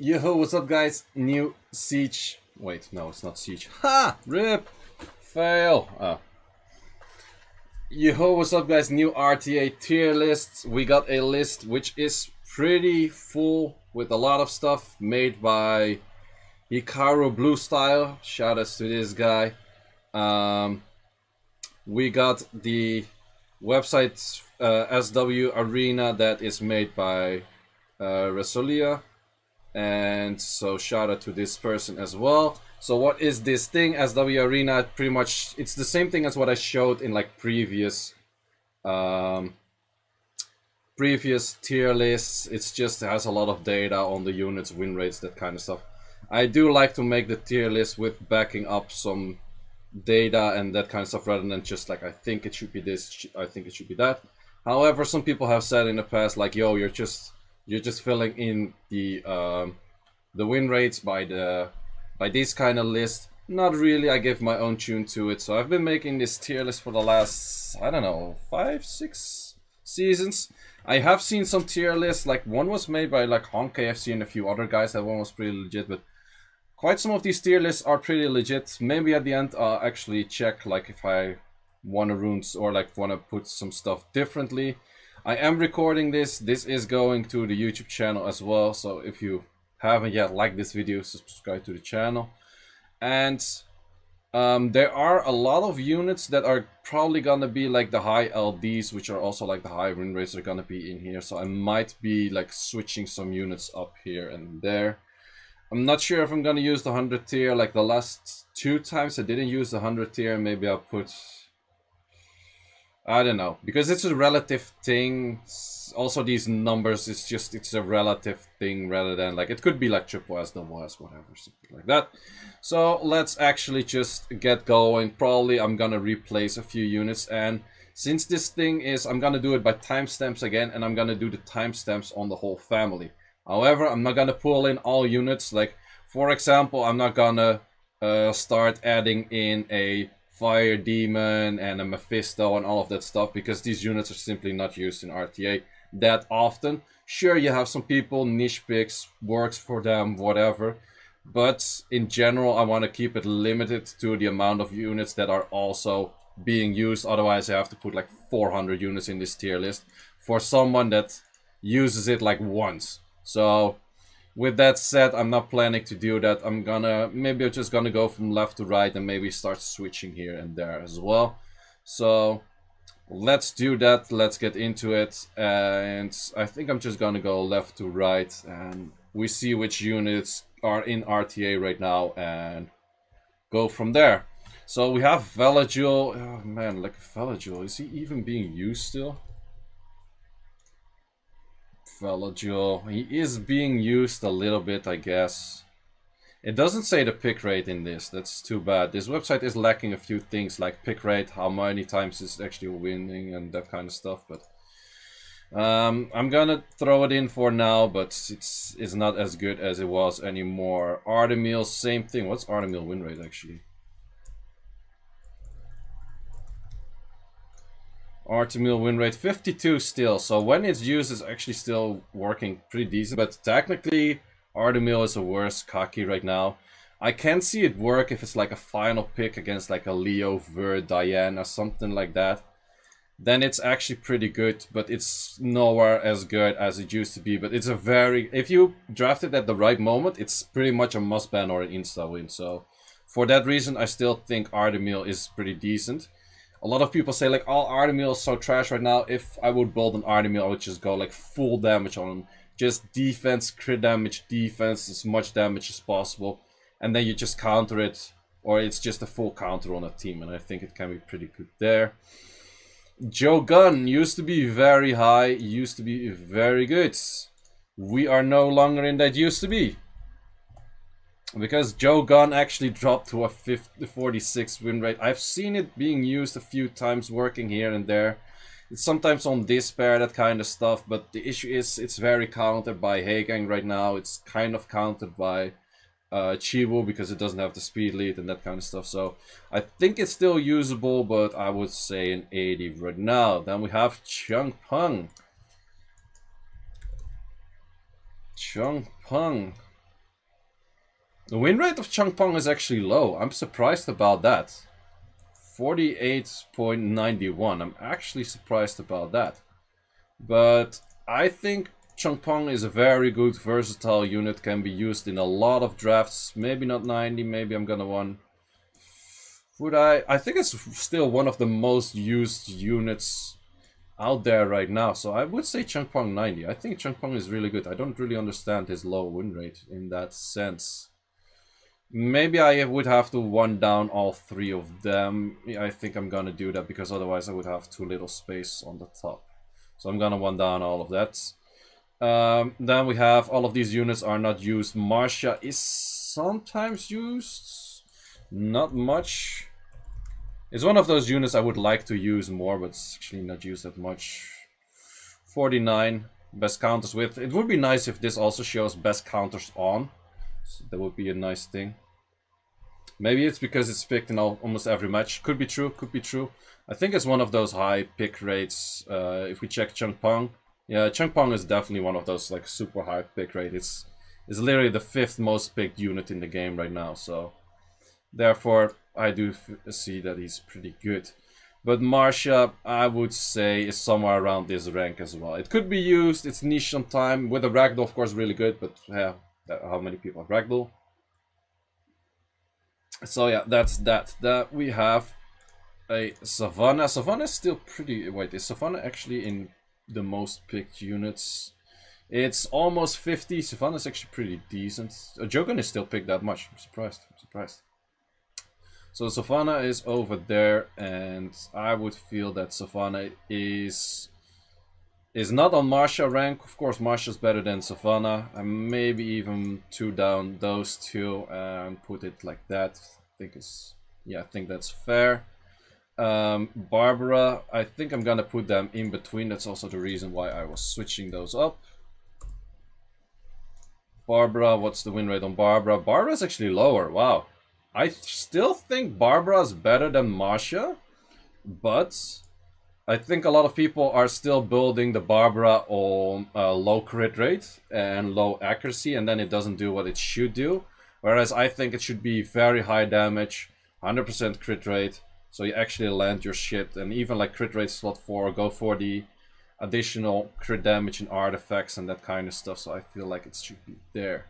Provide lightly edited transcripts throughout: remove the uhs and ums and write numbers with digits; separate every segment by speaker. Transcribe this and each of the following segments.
Speaker 1: Yo, what's up guys? New Siege. Wait, no, it's not Siege. Ha! RIP! Fail! Oh. Yo, what's up guys? New RTA tier list. We got a list which is pretty full with a lot of stuff made by Hikaru Blue Style. Shoutouts to this guy. We got the website SW Arena that is made by Elucia. And so shout out to this person as well. So what is this thing? SW Arena, pretty much it's the same thing as what I showed in like previous tier lists. It's just it has a lot of data on the units, win rates, that kind of stuff. I do like to make the tier list with backing up some data and that kind of stuff rather than just like I think it should be this, I think it should be that. However, some people have said in the past like, yo, you're just filling in the win rates by this kind of list. Not really. I gave my own tune to it. So I've been making this tier list for the last, I don't know, 5-6 seasons. I have seen some tier lists. Like one was made by like Honk KFC and a few other guys. That one was pretty legit, but quite some of these tier lists are pretty legit. Maybe at the end I'll actually check like if I want to runes or like want to put some stuff differently. I am recording this. This is going to the YouTube channel as well. So if you haven't yet liked this video, subscribe to the channel. And there are a lot of units that are probably gonna be like the high LDs, which are also like the high win rates are gonna be in here. So I might be like switching some units up here and there. I'm not sure if I'm gonna use the 100 tier. Like the last 2 times I didn't use the 100 tier. Maybe I'll put, I don't know, because it's a relative thing. Also, these numbers, it's a relative thing rather than like, it could be like triple S, double S, whatever, something like that. So let's actually just get going. Probably I'm gonna replace a few units, and since this thing is, I'm gonna do it by timestamps again, and I'm gonna do the timestamps on the whole family. However, I'm not gonna pull in all units. Like, for example, I'm not gonna start adding in a Fire Demon and a Mephisto and all of that stuff, because these units are simply not used in RTA that often. Sure, you have some people, niche picks, works for them, whatever. But in general, I want to keep it limited to the amount of units that are also being used. Otherwise, I have to put like 400 units in this tier list for someone that uses it like once. So with that said, I'm not planning to do that. Maybe I'm just gonna go from left to right and maybe start switching here and there as well. So let's do that. Let's get into it. And I think I'm just gonna go left to right and we see which units are in RTA right now and go from there. So we have Velagil. Oh man, like Velagil, is he even being used still? Velagil, he is being used a little bit, I guess. It doesn't say the pick rate in this, that's too bad. This website is lacking a few things like pick rate, how many times it's actually winning and that kind of stuff, but I'm gonna throw it in for now, but it's not as good as it was anymore. Artamiel, same thing. What's Artamiel win rate actually? Artamiel win rate 52 still, so when it's used it's actually still working pretty decent, but technically Artamiel is a worse Kaki right now. I can see it work if it's like a final pick against like a Leo, Ver, Diane or something like that. Then it's actually pretty good, but it's nowhere as good as it used to be. But it's a very, if you draft it at the right moment, it's pretty much a must ban or an insta win. So for that reason, I still think Artamiel is pretty decent. A lot of people say like, oh, Artamiel is so trash right now. If I would build an Artamiel, I would just go like full damage on him. Just defense, crit damage, defense, as much damage as possible. And then you just counter it, or it's just a full counter on a team. And I think it can be pretty good there. Joe Gunn used to be very high, used to be very good. We are no longer in that used to be. Because Joe Gunn actually dropped to a 46 win rate. I've seen it being used a few times, working here and there. It's sometimes on Despair, that kind of stuff, but the issue is it's very countered by Heigang right now. It's kind of countered by Chiwu because it doesn't have the speed lead and that kind of stuff. So I think it's still usable, but I would say an 80 right now. Then we have Chung Peng. Chung Peng. The win rate of Changpong is actually low. I'm surprised about that. 48.91. I'm actually surprised about that. But I think Changpong is a very good versatile unit, can be used in a lot of drafts. Maybe not 90, maybe I'm gonna one. Would I? I think it's still one of the most used units out there right now. So I would say Changpong 90. I think Changpong is really good. I don't really understand his low win rate in that sense. Maybe I would have to one down all three of them. I think I'm gonna do that because otherwise I would have too little space on the top. So I'm gonna one down all of that. Then we have all of these units are not used. Marcia is sometimes used, not much. It's one of those units I would like to use more, but it's actually not used that much. 49 best counters with. It would be nice if this also shows best counters on. So that would be a nice thing. Maybe it's because it's picked in almost every match. Could be true, could be true. I think it's one of those high pick rates. If we check Changpong, yeah, Changpong is definitely one of those like super high pick rate. It's literally the 5th most picked unit in the game right now. So therefore, I do see that he's pretty good. But Marcia, I would say, is somewhere around this rank as well. It could be used. It's niche sometime. With a Ragdoll, of course, really good. But yeah, how many people have Ragdoll? So yeah, that's that. That we have a Savannah. Savannah is still pretty... Wait, is Savannah actually in the most picked units? It's almost 50. Savannah is actually pretty decent. Jogan is still picked that much. I'm surprised. I'm surprised. So Savannah is over there, and I would feel that Savannah is not on Marcia rank. Of course, Marcia's better than Savannah. And maybe even two down those two and put it like that. I think that's fair. Barbara, I think I'm gonna put them in between. That's also the reason why I was switching those up. Barbara, what's the win rate on Barbara? Barbara's actually lower. Wow. I still think Barbara's better than Marcia, but I think a lot of people are still building the Barbara on low crit rate and low accuracy, and then it doesn't do what it should do. Whereas I think it should be very high damage, 100% crit rate, so you actually land your shit, and even like crit rate slot 4, go for the additional crit damage and artifacts and that kind of stuff, so I feel like it should be there.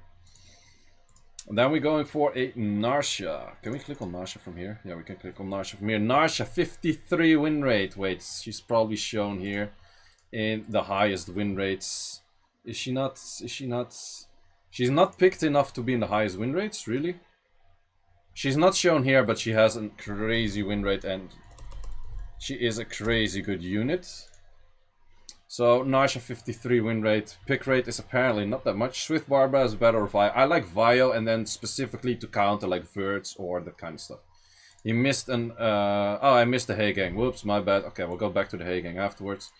Speaker 1: And then we're going for a Narsha. Can we click on Narsha from here? Yeah, we can click on Narsha from here. Narsha, 53 win rate. Wait, she's probably shown here in the highest win rates. Is she not? Is she not? She's not picked enough to be in the highest win rates, really? She's not shown here, but she has a crazy win rate and she is a crazy good unit. So Narsha 53 win rate. Pick rate is apparently not that much. Swift Barbara is better, or Vio. I like Vio, and then specifically to counter like Verts or that kind of stuff. He missed an oh, I missed the Hay Gang. Whoops, my bad. Okay, we'll go back to the Hay Gang afterwards.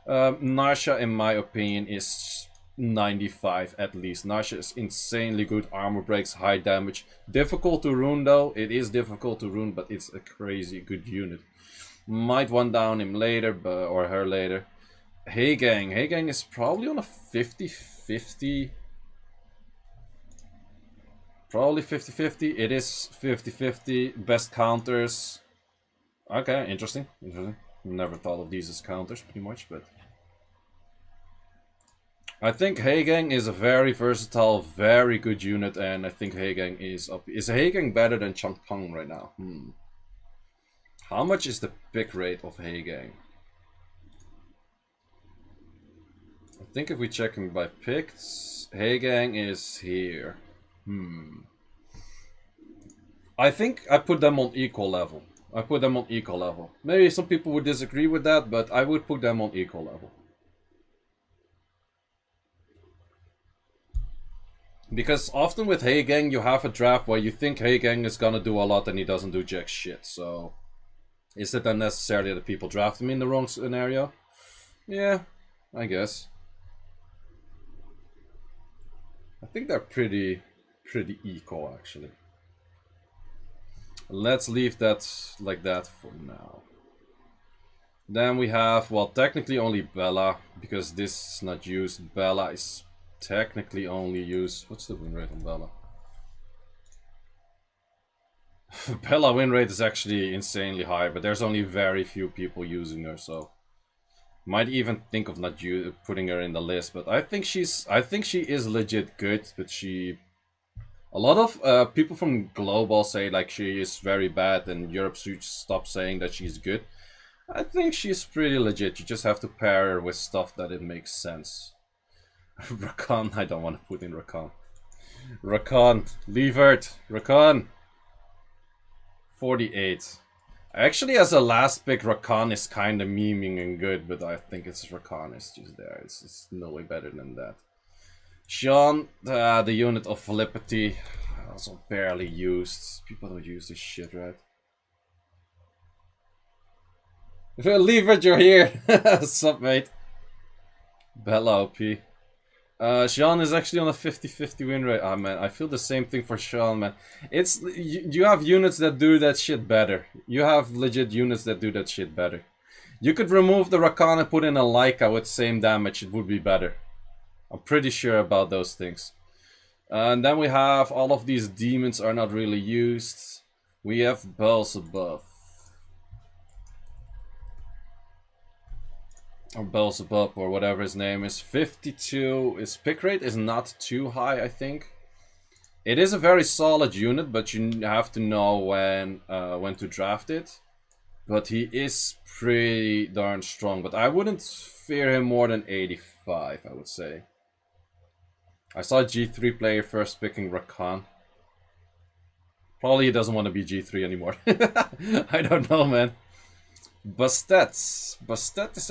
Speaker 1: Narsha, in my opinion, is 95 at least. Narsha is insanely good. Armor breaks, high damage. Difficult to rune though. It is difficult to rune, but it's a crazy good unit. Might one down him later, but or her later. Hay Gang. Hay Gang is probably on a 50-50. Probably 50-50. It is 50-50. Best counters. Okay, interesting. Interesting. Never thought of these as counters, pretty much, but I think Hay Gang is a very versatile, very good unit, and I think Hay Gang is up. Is Hay Gang better than Changpong right now? How much is the pick rate of Hay Gang? I think if we check him by picks, Hay Gang is here. I think I put them on equal level. I put them on equal level. Maybe some people would disagree with that, but I would put them on equal level. Because often with Hay Gang, you have a draft where you think Hay Gang is gonna do a lot and he doesn't do jack shit. So, is it then necessarily that people draft him in the wrong scenario? Yeah, I guess. I think they're pretty equal, actually. Let's leave that like that for now. Then we have, well, technically only Bella, because this is not used. Bella is technically only used. What's the win rate on Bella? Bella win rate is actually insanely high, but there's only very few people using her, so might even think of not putting her in the list. But I think she is legit good. But a lot of people from Global say like she is very bad, and Europe should stop saying that she's good. I think she's pretty legit. You just have to pair her with stuff that it makes sense. Rakan, I don't want to put in Rakan. Rakan, leave it. Rakan. 48. Actually, as a last pick, Rakan is kind of memeing and good, but I think it's Rakan is just there. It's no way better than that. Sean, the unit of Felicity, also barely used. People don't use this shit, right? Leave it, you're here. Sup, mate? Bella OP. Sean is actually on a 50-50 win rate. Ah, man, I feel the same thing for Sean, man. It's you have units that do that shit better. You have legit units that do that shit better. You could remove the Rakan and put in a Leica with same damage. It would be better. I'm pretty sure about those things. And then we have all of these demons are not really used. We have Beelzebub. Or Beelzebub, or whatever his name is. 52. His pick rate is not too high, I think. It is a very solid unit, but you have to know when to draft it. But he is pretty darn strong. But I wouldn't fear him more than 85, I would say. I saw a G3 player first picking Rakan. Probably he doesn't want to be G3 anymore. I don't know, man. Bastet. Bastet is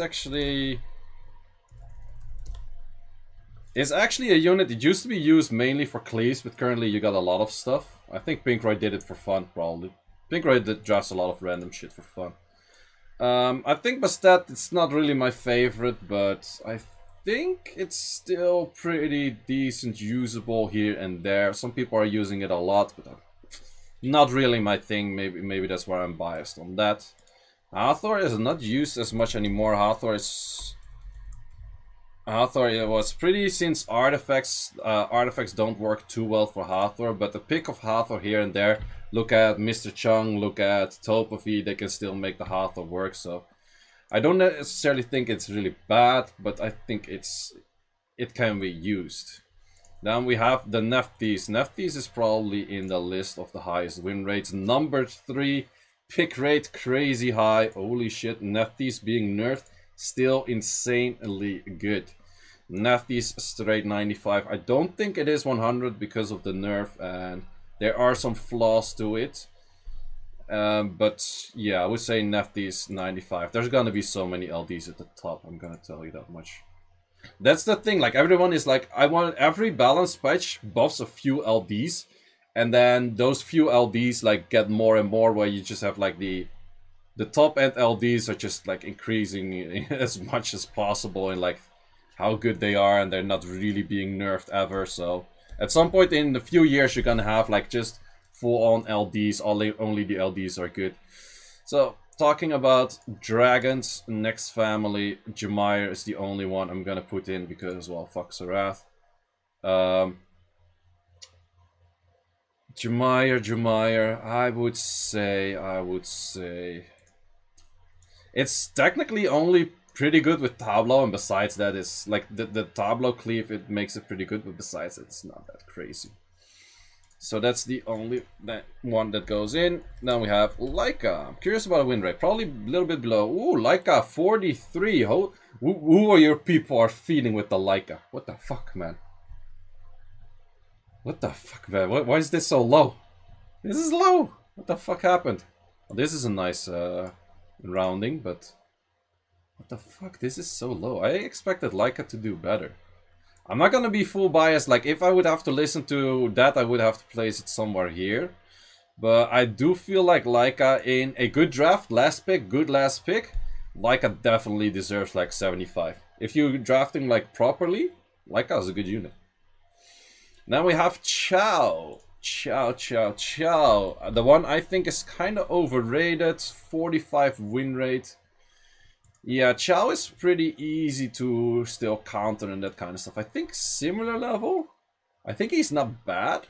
Speaker 1: actually a unit that used to be used mainly for cleaves, but currently you got a lot of stuff. I think Pinkroyd did it for fun, probably. Pinkroyd drafts a lot of random shit for fun. I think Bastet, it's not really my favorite, but I think it's still pretty decent, usable here and there. Some people are using it a lot, but not really my thing. Maybe that's why I'm biased on that. Hathor is not used as much anymore. Hathor was pretty, since artifacts don't work too well for Hathor, but the pick of Hathor here and there. Look at Mr. Chung, look at Topovi, they can still make the Hathor work, so I don't necessarily think it's really bad, but I think it can be used. Then we have the Nephthys. Nephthys is probably in the list of the highest win rates. Number 3. Pick rate crazy high. Holy shit. Nephthys being nerfed, still insanely good. Nephthys straight 95. I don't think it is 100 because of the nerf, and there are some flaws to it. But yeah, I would say Nephthys 95. There's gonna be so many LDs at the top, I'm gonna tell you that much. That's the thing, like everyone is like, I want every balance patch buffs a few LDs. And then those few LDs like get more and more, where you just have like the top end LDs are just like increasing as much as possible in like how good they are, and they're not really being nerfed ever. So at some point in a few years you're gonna have like just full on LDs, only the LDs are good. So talking about dragons, next family, Chimera is the only one I'm gonna put in because, well, fuck Sarath. Chimera, I would say it's technically only pretty good with Tablo, and besides that is like the Tablo cleave, it makes it pretty good, but besides it's not that crazy. So that's the only one that goes in. Now we have Leica. I'm curious about a win rate, probably a little bit below. Ooh, Leica 43. Who are your people are feeding with the Leica? What the fuck, man? What the fuck, man? Why is this so low? This is low! What the fuck happened? Well, this is a nice rounding, but... What the fuck? This is so low. I expected Leica to do better. I'm not gonna be full biased. Like, if I would have to listen to that, I would have to place it somewhere here. But I do feel like Leica in a good draft, good last pick, Leica definitely deserves like 75. If you're drafting like properly, Leica is a good unit. Now we have Chow. Chow. The one I think is kind of overrated. 45 win rate. Yeah, Chow is pretty easy to still counter and that kind of stuff. I think similar level. I think he's not bad.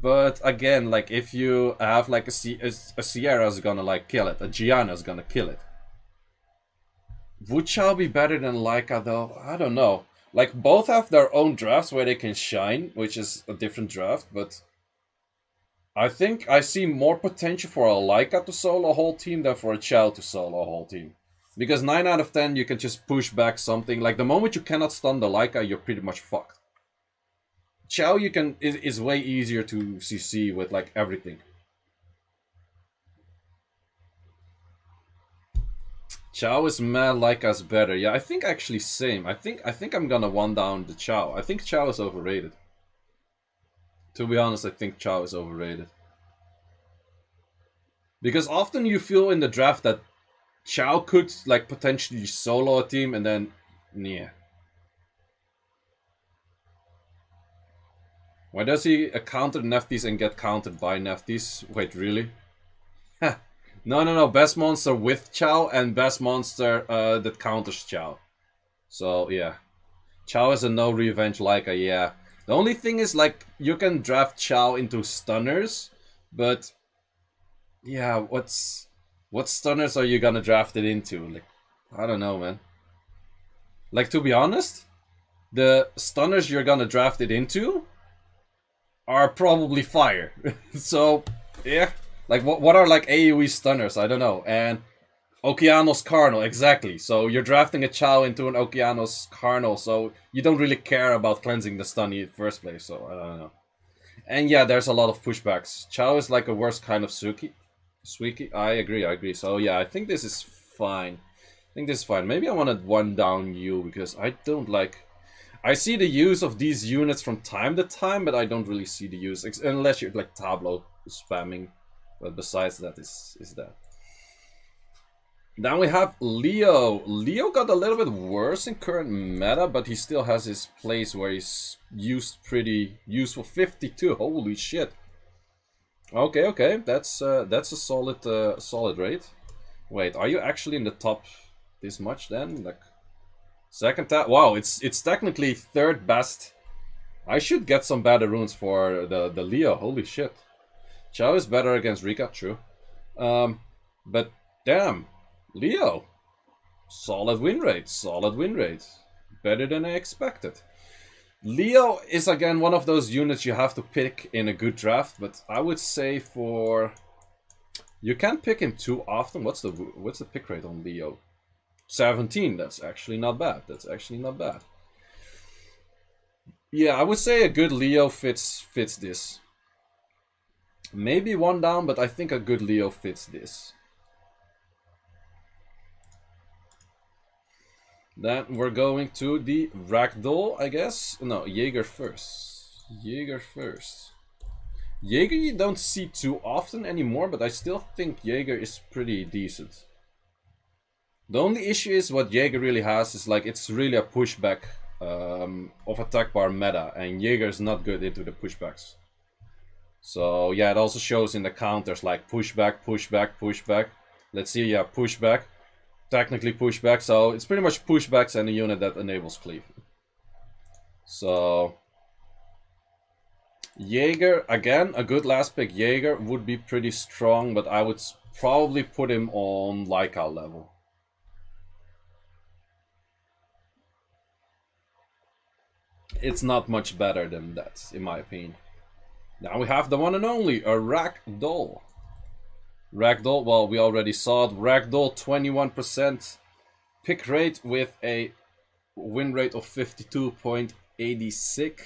Speaker 1: But again, like if you have like a Sierra's gonna like kill it, a Gianna's gonna kill it. Would Chao be better than Leica though? I don't know. Like both have their own drafts where they can shine, which is a different draft, but I think I see more potential for a Leica to solo a whole team than for a Chao to solo a whole team. Because 9 out of 10 you can just push back something. Like the moment you cannot stun the Leica, you're pretty much fucked. Chao you can is way easier to CC with like everything. Chao is mad, Leica's better. Yeah, I think actually same. I think I'm gonna one down the Chao. I think Chao is overrated. To be honest, I think Chao is overrated. Because often you feel in the draft that Chao could like potentially solo a team and then yeah. Why does he counter Nefties and get countered by Nefties? Wait, really? No. Best monster with Chao and best monster that counters Chao. So, yeah. Chao is a no revenge Leica, yeah. The only thing is, like, you can draft Chao into stunners, but... yeah, what stunners are you gonna draft it into? Like, I don't know, man. Like, to be honest, the stunners you're gonna draft it into are probably fire. So, yeah. Like, what are, like, AoE stunners? I don't know. And Okeanos Carnal, exactly. So, you're drafting a Chao into an Okeanos Carnal, so you don't really care about cleansing the stun in the first place, so I don't know. And yeah, there's a lot of pushbacks. Chao is like a worse kind of Suki. I agree. So, yeah, I think this is fine. Maybe I wanted one down you, because I don't like... I see the use of these units from time to time, but I don't really see the use, unless you're like Tablo spamming. But besides that is that. Then we have Leo. Leo got a little bit worse in current meta, but he still has his place where he's used pretty useful. 52. Holy shit. Okay. That's a solid rate. Wait, are you actually in the top this much then? Like second top? Wow, it's technically third best. I should get some better runes for the Leo. Holy shit. Chao is better against Rika, true. But damn, Leo. Solid win rate. Better than I expected. Leo is again one of those units you have to pick in a good draft, but I would say for... you can't pick him too often. What's the pick rate on Leo? 17. That's actually not bad. Yeah, I would say a good Leo fits this. Maybe one down, but I think a good Leo fits this. Then we're going to the Ragdoll, I guess. No, Jaeger first. Jaeger you don't see too often anymore, but I still think Jaeger is pretty decent. The only issue is what Jaeger really has is like it's really a pushback of attack bar meta, and Jaeger is not good into the pushbacks. So yeah, it also shows in the counters like pushback. Let's see, yeah, pushback. Technically pushback, so it's pretty much pushbacks and a unit that enables cleave. So Jaeger, again, a good last pick. Jaeger would be pretty strong, but I would probably put him on Leica level. It's not much better than that, in my opinion. Now we have the one and only, a Ragdoll. Ragdoll, well, we already saw it. Ragdoll, 21% pick rate with a win rate of 52.86.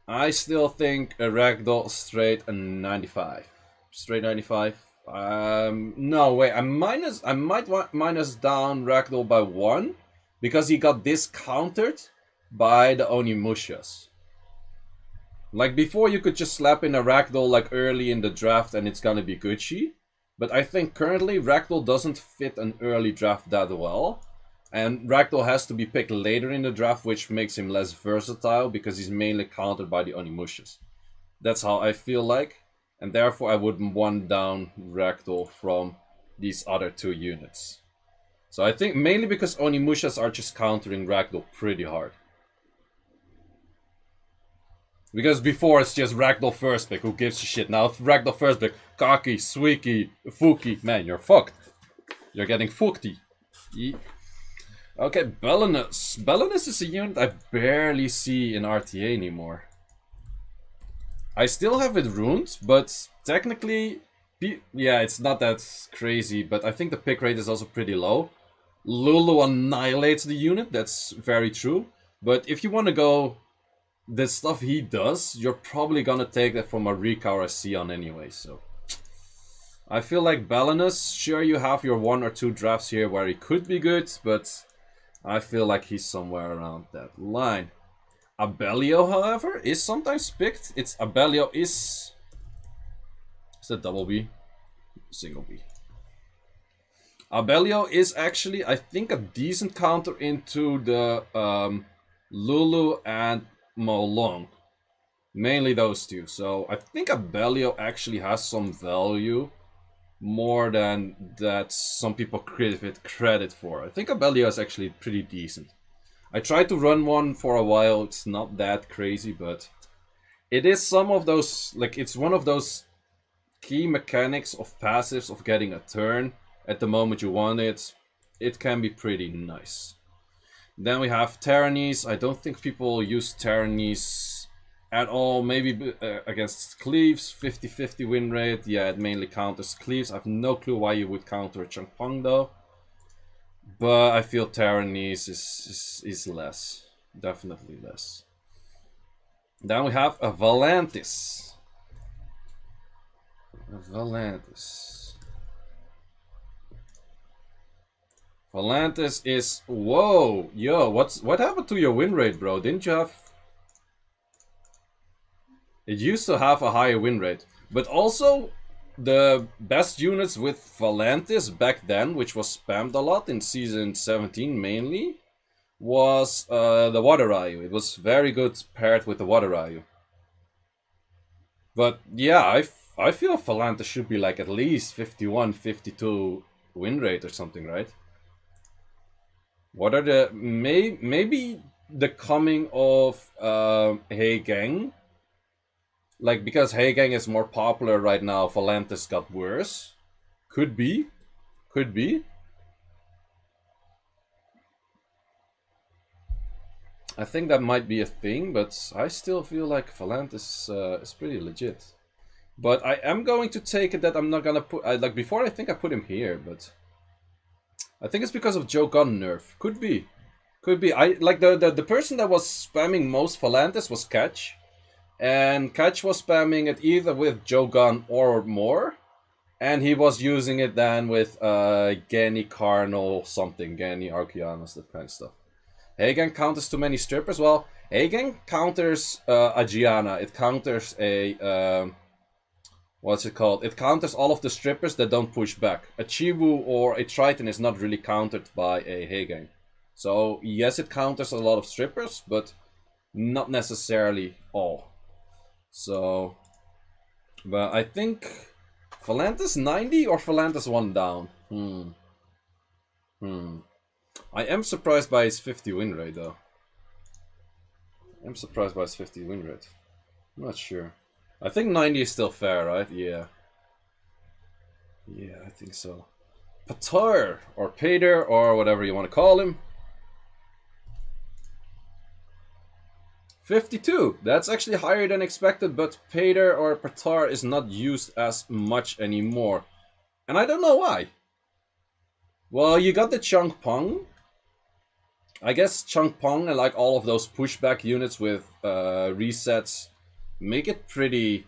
Speaker 1: I still think a Ragdoll straight a 95. Straight 95. No, wait, I might minus down Ragdoll by 1 because he got discountered by the Onimushas. Like before you could just slap in a Ragdoll like early in the draft and it's gonna be Gucci. But I think currently Ragdoll doesn't fit an early draft that well. And Ragdoll has to be picked later in the draft, which makes him less versatile because he's mainly countered by the Onimushas. That's how I feel like. And therefore I would one down Ragdoll from these other two units. So I think mainly because Onimushas are just countering Ragdoll pretty hard. Because before it's just Ragdoll first pick, who gives a shit? Now if Ragdoll first pick, Kaki, Suiki, Fuki, man, you're fucked. You're getting fucked. Okay, Belenus. Belenus is a unit I barely see in RTA anymore. I still have it ruined, but technically, yeah, it's not that crazy, but I think the pick rate is also pretty low. Lulu annihilates the unit, that's very true. But if you want to go the stuff he does, you're probably gonna take that from a Rika or a Sion anyway, so. I feel like Belenus, sure you have your 1 or 2 drafts here where he could be good, but I feel like he's somewhere around that line. Abellio, however, is sometimes picked. It's Abellio is it double B? Single B. Abellio is actually, I think, a decent counter into the Lulu and Molong. Mainly those two. So I think Abellio actually has some value more than that some people give it credit for. I think Abellio is actually pretty decent. I tried to run one for a while, it's not that crazy, but it is some of those, like, it's one of those key mechanics of passives of getting a turn at the moment you want it. It can be pretty nice. Then we have Tyrannies. I don't think people use Tyrannies at all, maybe against Cleaves, 50-50 win rate. Yeah, it mainly counters Cleaves. I have no clue why you would counter a Changpong though. But I feel Tyrannies is less. Definitely less. Then we have a Valantis. Valantis is... Whoa! Yo, what happened to your win rate, bro? Didn't you have... It used to have a higher win rate. But also... The best units with Valantis back then, which was spammed a lot in Season 17 mainly, was the Water Ryu. It was very good paired with the Water Ryu. But yeah, I feel Valantis should be like at least 51, 52 win rate or something, right? What are the... Maybe the coming of Hey Gang? Like, because Hey Gang is more popular right now, Valantis got worse. Could be. Could be. I think that might be a thing, but I still feel like Valantis is pretty legit. But I am going to take it that I'm not gonna put... like, before I think I put him here, but... I think it's because of Joe Gunn nerf. Could be. Could be. Like, the person that was spamming most Valantis was Catch. And Catch was spamming it either with Joe Gunn or more. And he was using it then with Gani Carnal something. Gani Arceanus, that kind of stuff. Hagen counters too many strippers. Well, Hagen counters a Gianna. It counters a... what's it called? It counters all of the strippers that don't push back. A Chiwu or a Triton is not really countered by a Hagen. So, yes, it counters a lot of strippers, but not necessarily all. So, but I think Valantis 90 or Valantis 1 down? I am surprised by his 50 win rate though. I'm surprised by his 50 win rate. I'm not sure. I think 90 is still fair, right? Yeah. Yeah, I think so. Patar or Pater or whatever you want to call him. 52. That's actually higher than expected, but Pater or Patar is not used as much anymore. And I don't know why. Well, you got the Changpong. I guess Changpong and like all of those pushback units with resets make it pretty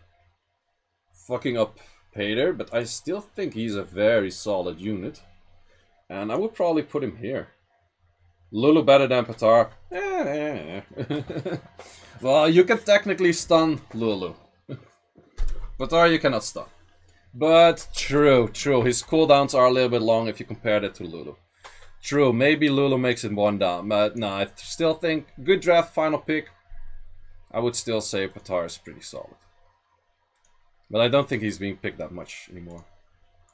Speaker 1: fucking up Pater, but I still think he's a very solid unit. And I would probably put him here. Lulu better than Patar. Well, you can technically stun Lulu. Patar you cannot stun. But true. His cooldowns are a little bit long if you compare that to Lulu. True, maybe Lulu makes it 1 down. But no, I still think good draft, final pick. I would still say Patar is pretty solid. But I don't think he's being picked that much anymore.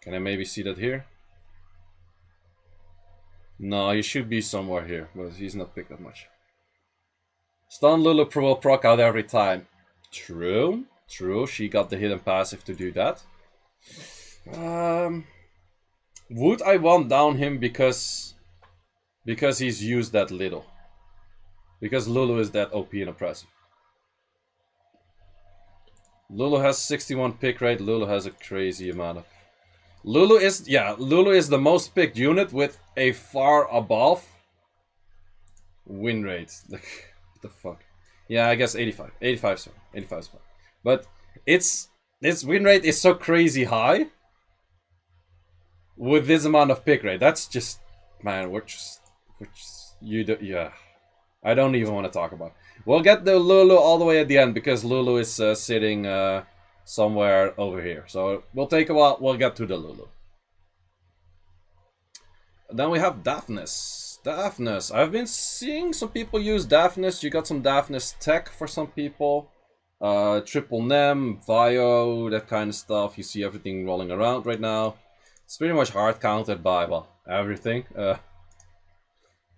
Speaker 1: Can I maybe see that here? No, he should be somewhere here, but he's not picked that much. Stun Lulu will proc out every time. True. True. She got the hidden passive to do that. Would I want down him because he's used that little? Because Lulu is that OP and oppressive. Lulu has 61 pick rate. Lulu has a crazy amount of... Lulu is the most picked unit with a far above win rate. Like, what the fuck? Yeah, I guess 85. 85 is fine. 85 is fine. But its win rate is so crazy high with this amount of pick rate. That's just, man, yeah. I don't even want to talk about it. We'll get the Lulu all the way at the end because Lulu is sitting somewhere over here. So we'll take a while. We'll get to the Lulu. Then we have Daphnis. Daphnis. I've been seeing some people use Daphnis. You got some Daphnis tech for some people. Triple Nem, Vio, that kind of stuff. You see everything rolling around right now. It's pretty much hard counted by, well, everything.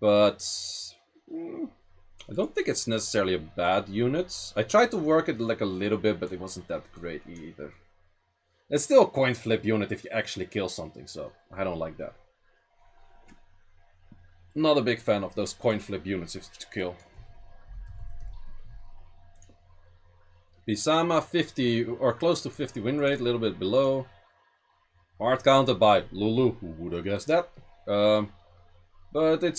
Speaker 1: But I don't think it's necessarily a bad unit. I tried to work it like a little bit, but it wasn't that great either. It's still a coin flip unit if you actually kill something, so I don't like that. Not a big fan of those coin flip units if to kill. Bisama 50 or close to 50 win rate, a little bit below. Hard counted by Lulu, who would have guessed that? But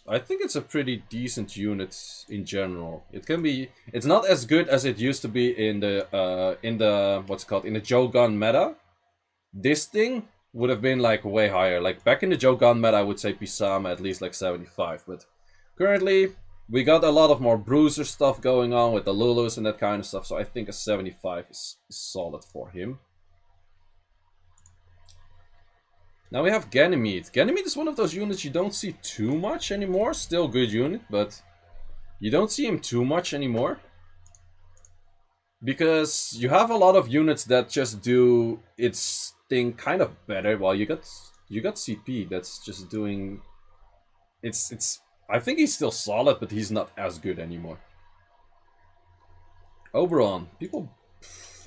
Speaker 1: I think it's a pretty decent unit in general. It can be, it's not as good as it used to be in the what's it called, in the Jogan meta. This thing would have been like way higher. Like back in the Jogan meta, I would say Pisama at least like 75. But currently, we got a lot of more bruiser stuff going on with the Lulus and that kind of stuff. So I think a 75 is solid for him. Now we have Ganymede. Ganymede is one of those units you don't see too much anymore. Still good unit, but you don't see him too much anymore. Because you have a lot of units that just do its thing kind of better. Well, you got CP that's just doing... I think he's still solid, but he's not as good anymore. Oberon.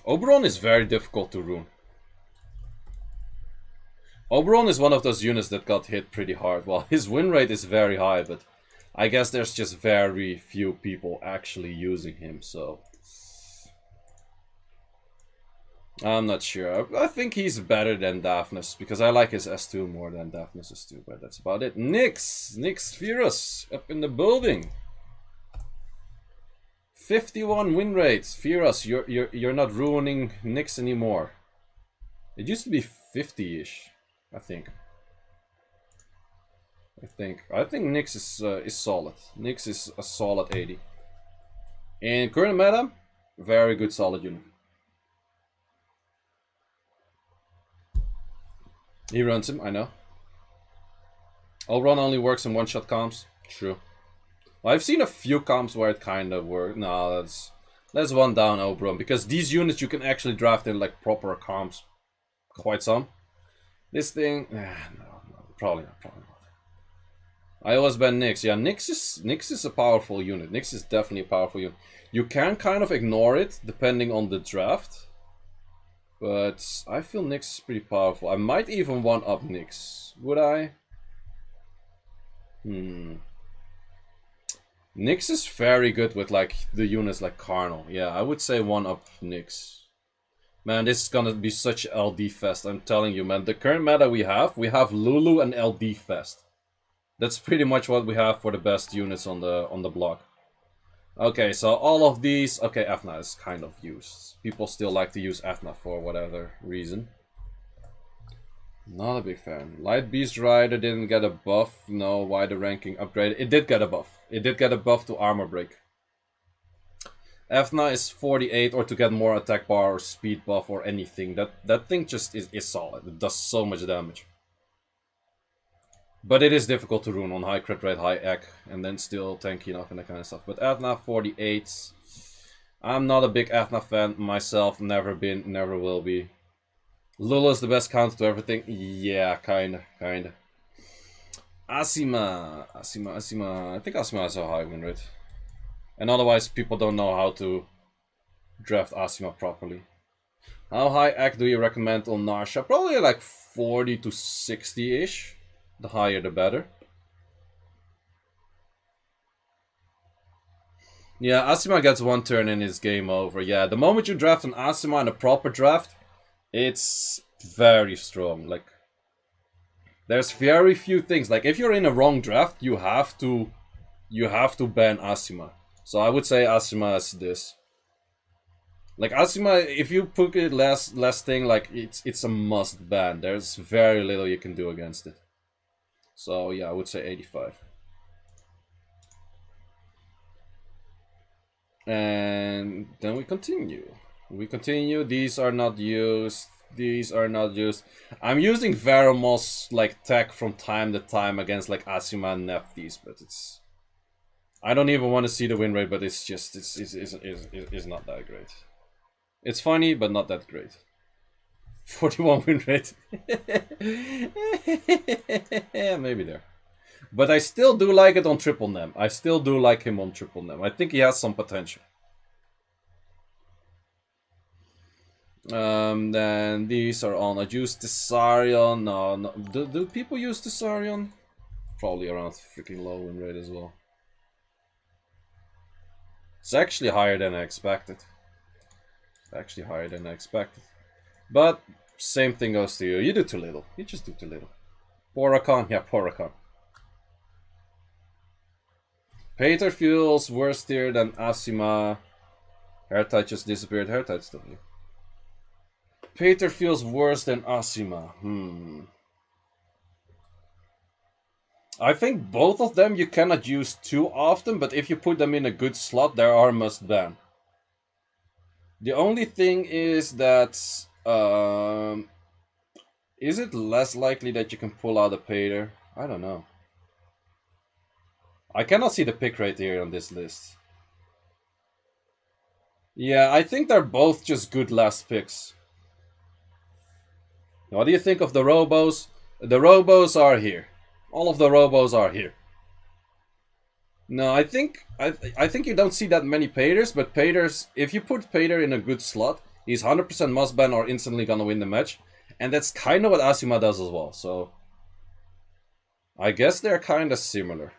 Speaker 1: Oberon is very difficult to rune. Oberon is one of those units that got hit pretty hard. Well, his win rate is very high, but I guess there's just very few people actually using him, so... I'm not sure. I think he's better than Daphnis, because I like his S2 more than Daphnis S2, but that's about it. Nyx Fearus, up in the building. 51 win rate. Fearus, you're not ruining Nyx anymore. It used to be 50-ish. I think Nyx is solid. Nyx is a solid 80. In current meta, very good solid unit. He runs him, I know. Oberon only works in one-shot comps. True. Well, I've seen a few comps where it kind of worked. No, let's one down Oberon, because these units you can actually draft in like proper comps. Quite some. This thing, no, probably not. I always ban Nyx. Yeah, Nyx is a powerful unit. Nyx is definitely a powerful unit. You can kind of ignore it depending on the draft, but I feel Nyx is pretty powerful. I might even one up Nyx. Would I? Nyx is very good with like the units like Carnal. Yeah, I would say one up Nyx. Man, this is gonna be such LD fest, I'm telling you, man. The current meta we have Lulu and LD fest. That's pretty much what we have for the best units on the block. Okay, so all of these... Okay, Efna is kind of used. People still like to use Efna for whatever reason. Not a big fan. Light Beast Rider didn't get a buff. No, why the ranking upgrade? It did get a buff. It did get a buff to armor break. Efna is 48, or to get more attack bar or speed buff or anything. That thing just is solid. It does so much damage. But it is difficult to rune on high crit rate, high AC, and then still tanky enough and that kind of stuff. But Efna 48. I'm not a big Efna fan myself. Never been, never will be. Lulu is the best counter to everything. Yeah, kinda. Asima. I think Asima has a high win rate. And otherwise, people don't know how to draft Asima properly. How high act do you recommend on Narsha? Probably like 40 to 60-ish. The higher the better. Yeah, Asima gets one turn and it's game over. Yeah, the moment you draft an Asima in a proper draft, it's very strong. Like, there's very few things. Like, if you're in a wrong draft, you have to ban Asima. So I would say Asima is this. Like, Asima, if you put it less thing, like, it's a must ban. There's very little you can do against it. So yeah, I would say 85. And then we continue. These are not used. These are not used. I'm using Veromos like tech from time to time against like Asima and Nephthys, but it's... I don't even want to see the win rate, but it's just... It's not that great. It's funny, but not that great. 41 win rate. Maybe there. But I still do like it on Triple Nem. I still do like him on Triple Nem. I think he has some potential. Then these are all not used. Thessarion. No. Do people use Thessarion? Probably around freaking low win rate as well. It's actually higher than I expected. But same thing goes to you. You do too little. You just do too little. Porakon, yeah, Porakon. Pater feels worse tier than Asima. Hairtight just disappeared. Hairtight's still here. Pater feels worse than Asima. I think both of them you cannot use too often, but if you put them in a good slot, they are must ban. The only thing is that... is it less likely that you can pull out a Pater? I don't know. I cannot see the pick rate here on this list. Yeah, I think they're both just good last picks. What do you think of the Robos? The Robos are here. All of the Robos are here. No, I think you don't see that many Paters, but Paters, if you put Pater in a good slot, he's 100% must ban or instantly gonna win the match. And that's kind of what Asima does as well, so... I guess they're kind of similar.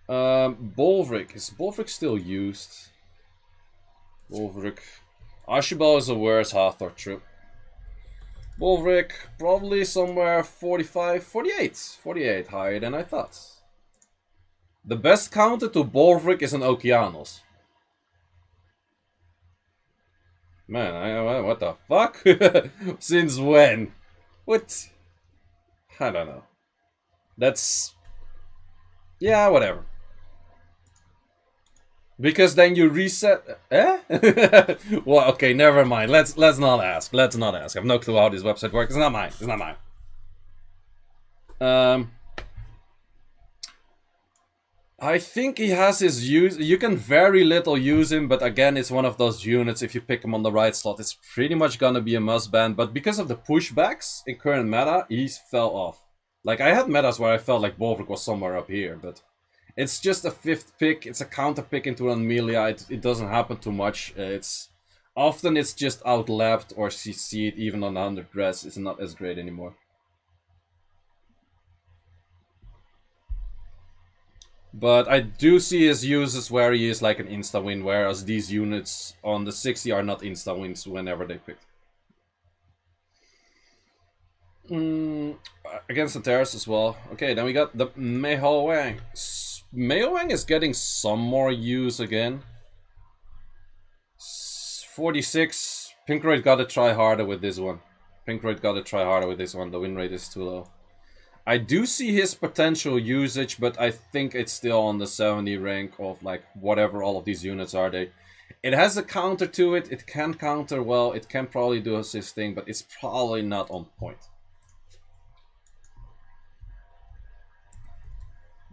Speaker 1: Bolvrik. Is Bolvrik still used? Bolvrik. Aschubel is a worse Hathor trip. Bolvrik, probably somewhere 45, 48. 48, higher than I thought. The best counter to Bolvrik is an Okeanos. Man, what the fuck? Since when? What? I don't know. That's... yeah, whatever. Because then you reset... eh? Well, okay, never mind. Let's not ask. Let's not ask. I have no clue how this website works. It's not mine. It's not mine. I think he has his use. You can very little use him, but again, it's one of those units. If you pick him on the right slot, it's pretty much gonna be a must ban. But because of the pushbacks in current meta, he fell off. Like, I had metas where I felt like Bolvrik was somewhere up here, but it's just a 5th pick. It's a counter pick into an Amelia. It doesn't happen too much. Often it's just outlapped or CC'd even on the 100 dress. It's not as great anymore. But I do see his uses where he is like an insta-win, whereas these units on the 60 are not insta-wins whenever they picked. Against Antares as well. Okay, then we got the Miho Wang. Miho Wang is getting some more use again. 46. Pinkroid gotta try harder with this one. The win rate is too low. I do see his potential usage, but I think it's still on the 70 rank of like whatever all of these units are. It has a counter to it. It can counter well. It can probably do his thing, but it's probably not on point.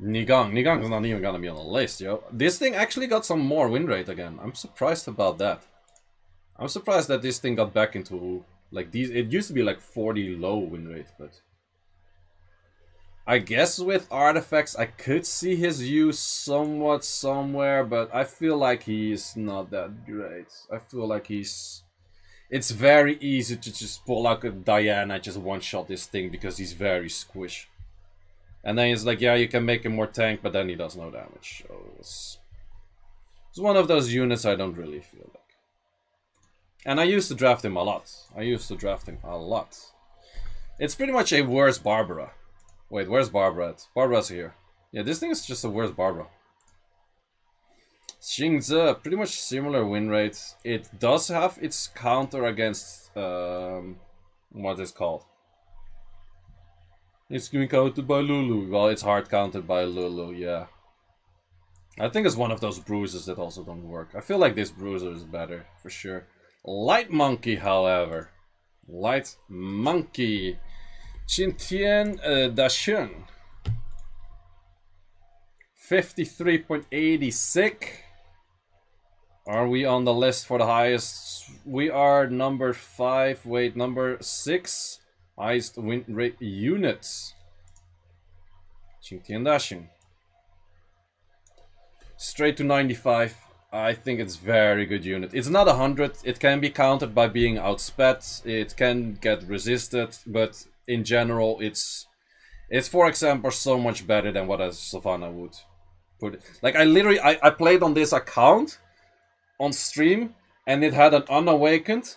Speaker 1: Nigang is not even gonna be on the list, yo. This thing actually got some more win rate again. I'm surprised about that. I'm surprised that this thing got back into like these. It used to be like 40 low win rate, but I guess with artifacts I could see his use somewhat somewhere, but I feel like he's not that great. I feel like he's... It's very easy to just pull out a Diana, just one-shot this thing because he's very squish. And then he's like, yeah, you can make him more tank, but then he does no damage. So it's one of those units I don't really feel like. And I used to draft him a lot. It's pretty much a worse Barbara. Wait, where's Barbara at? Barbara's here. Yeah, this thing is just a worse Barbara. Xingzi, pretty much similar win rates. It does have its counter against, what is it called? It's being countered by Lulu. Well, it's hard countered by Lulu, yeah. I think it's one of those bruises that also don't work. I feel like this bruiser is better, for sure. Light Monkey, however. Light Monkey. Qintian Dashun. 53.86. Are we on the list for the highest? We are number 5. Wait, number 6. Highest win rate units. Qintian Dashun. Straight to 95. I think it's very good unit. It's not 100. It can be countered by being outsped. It can get resisted, but in general, it's for example so much better than what a Savannah would put it. Like I played on this account on stream, and it had an unawakened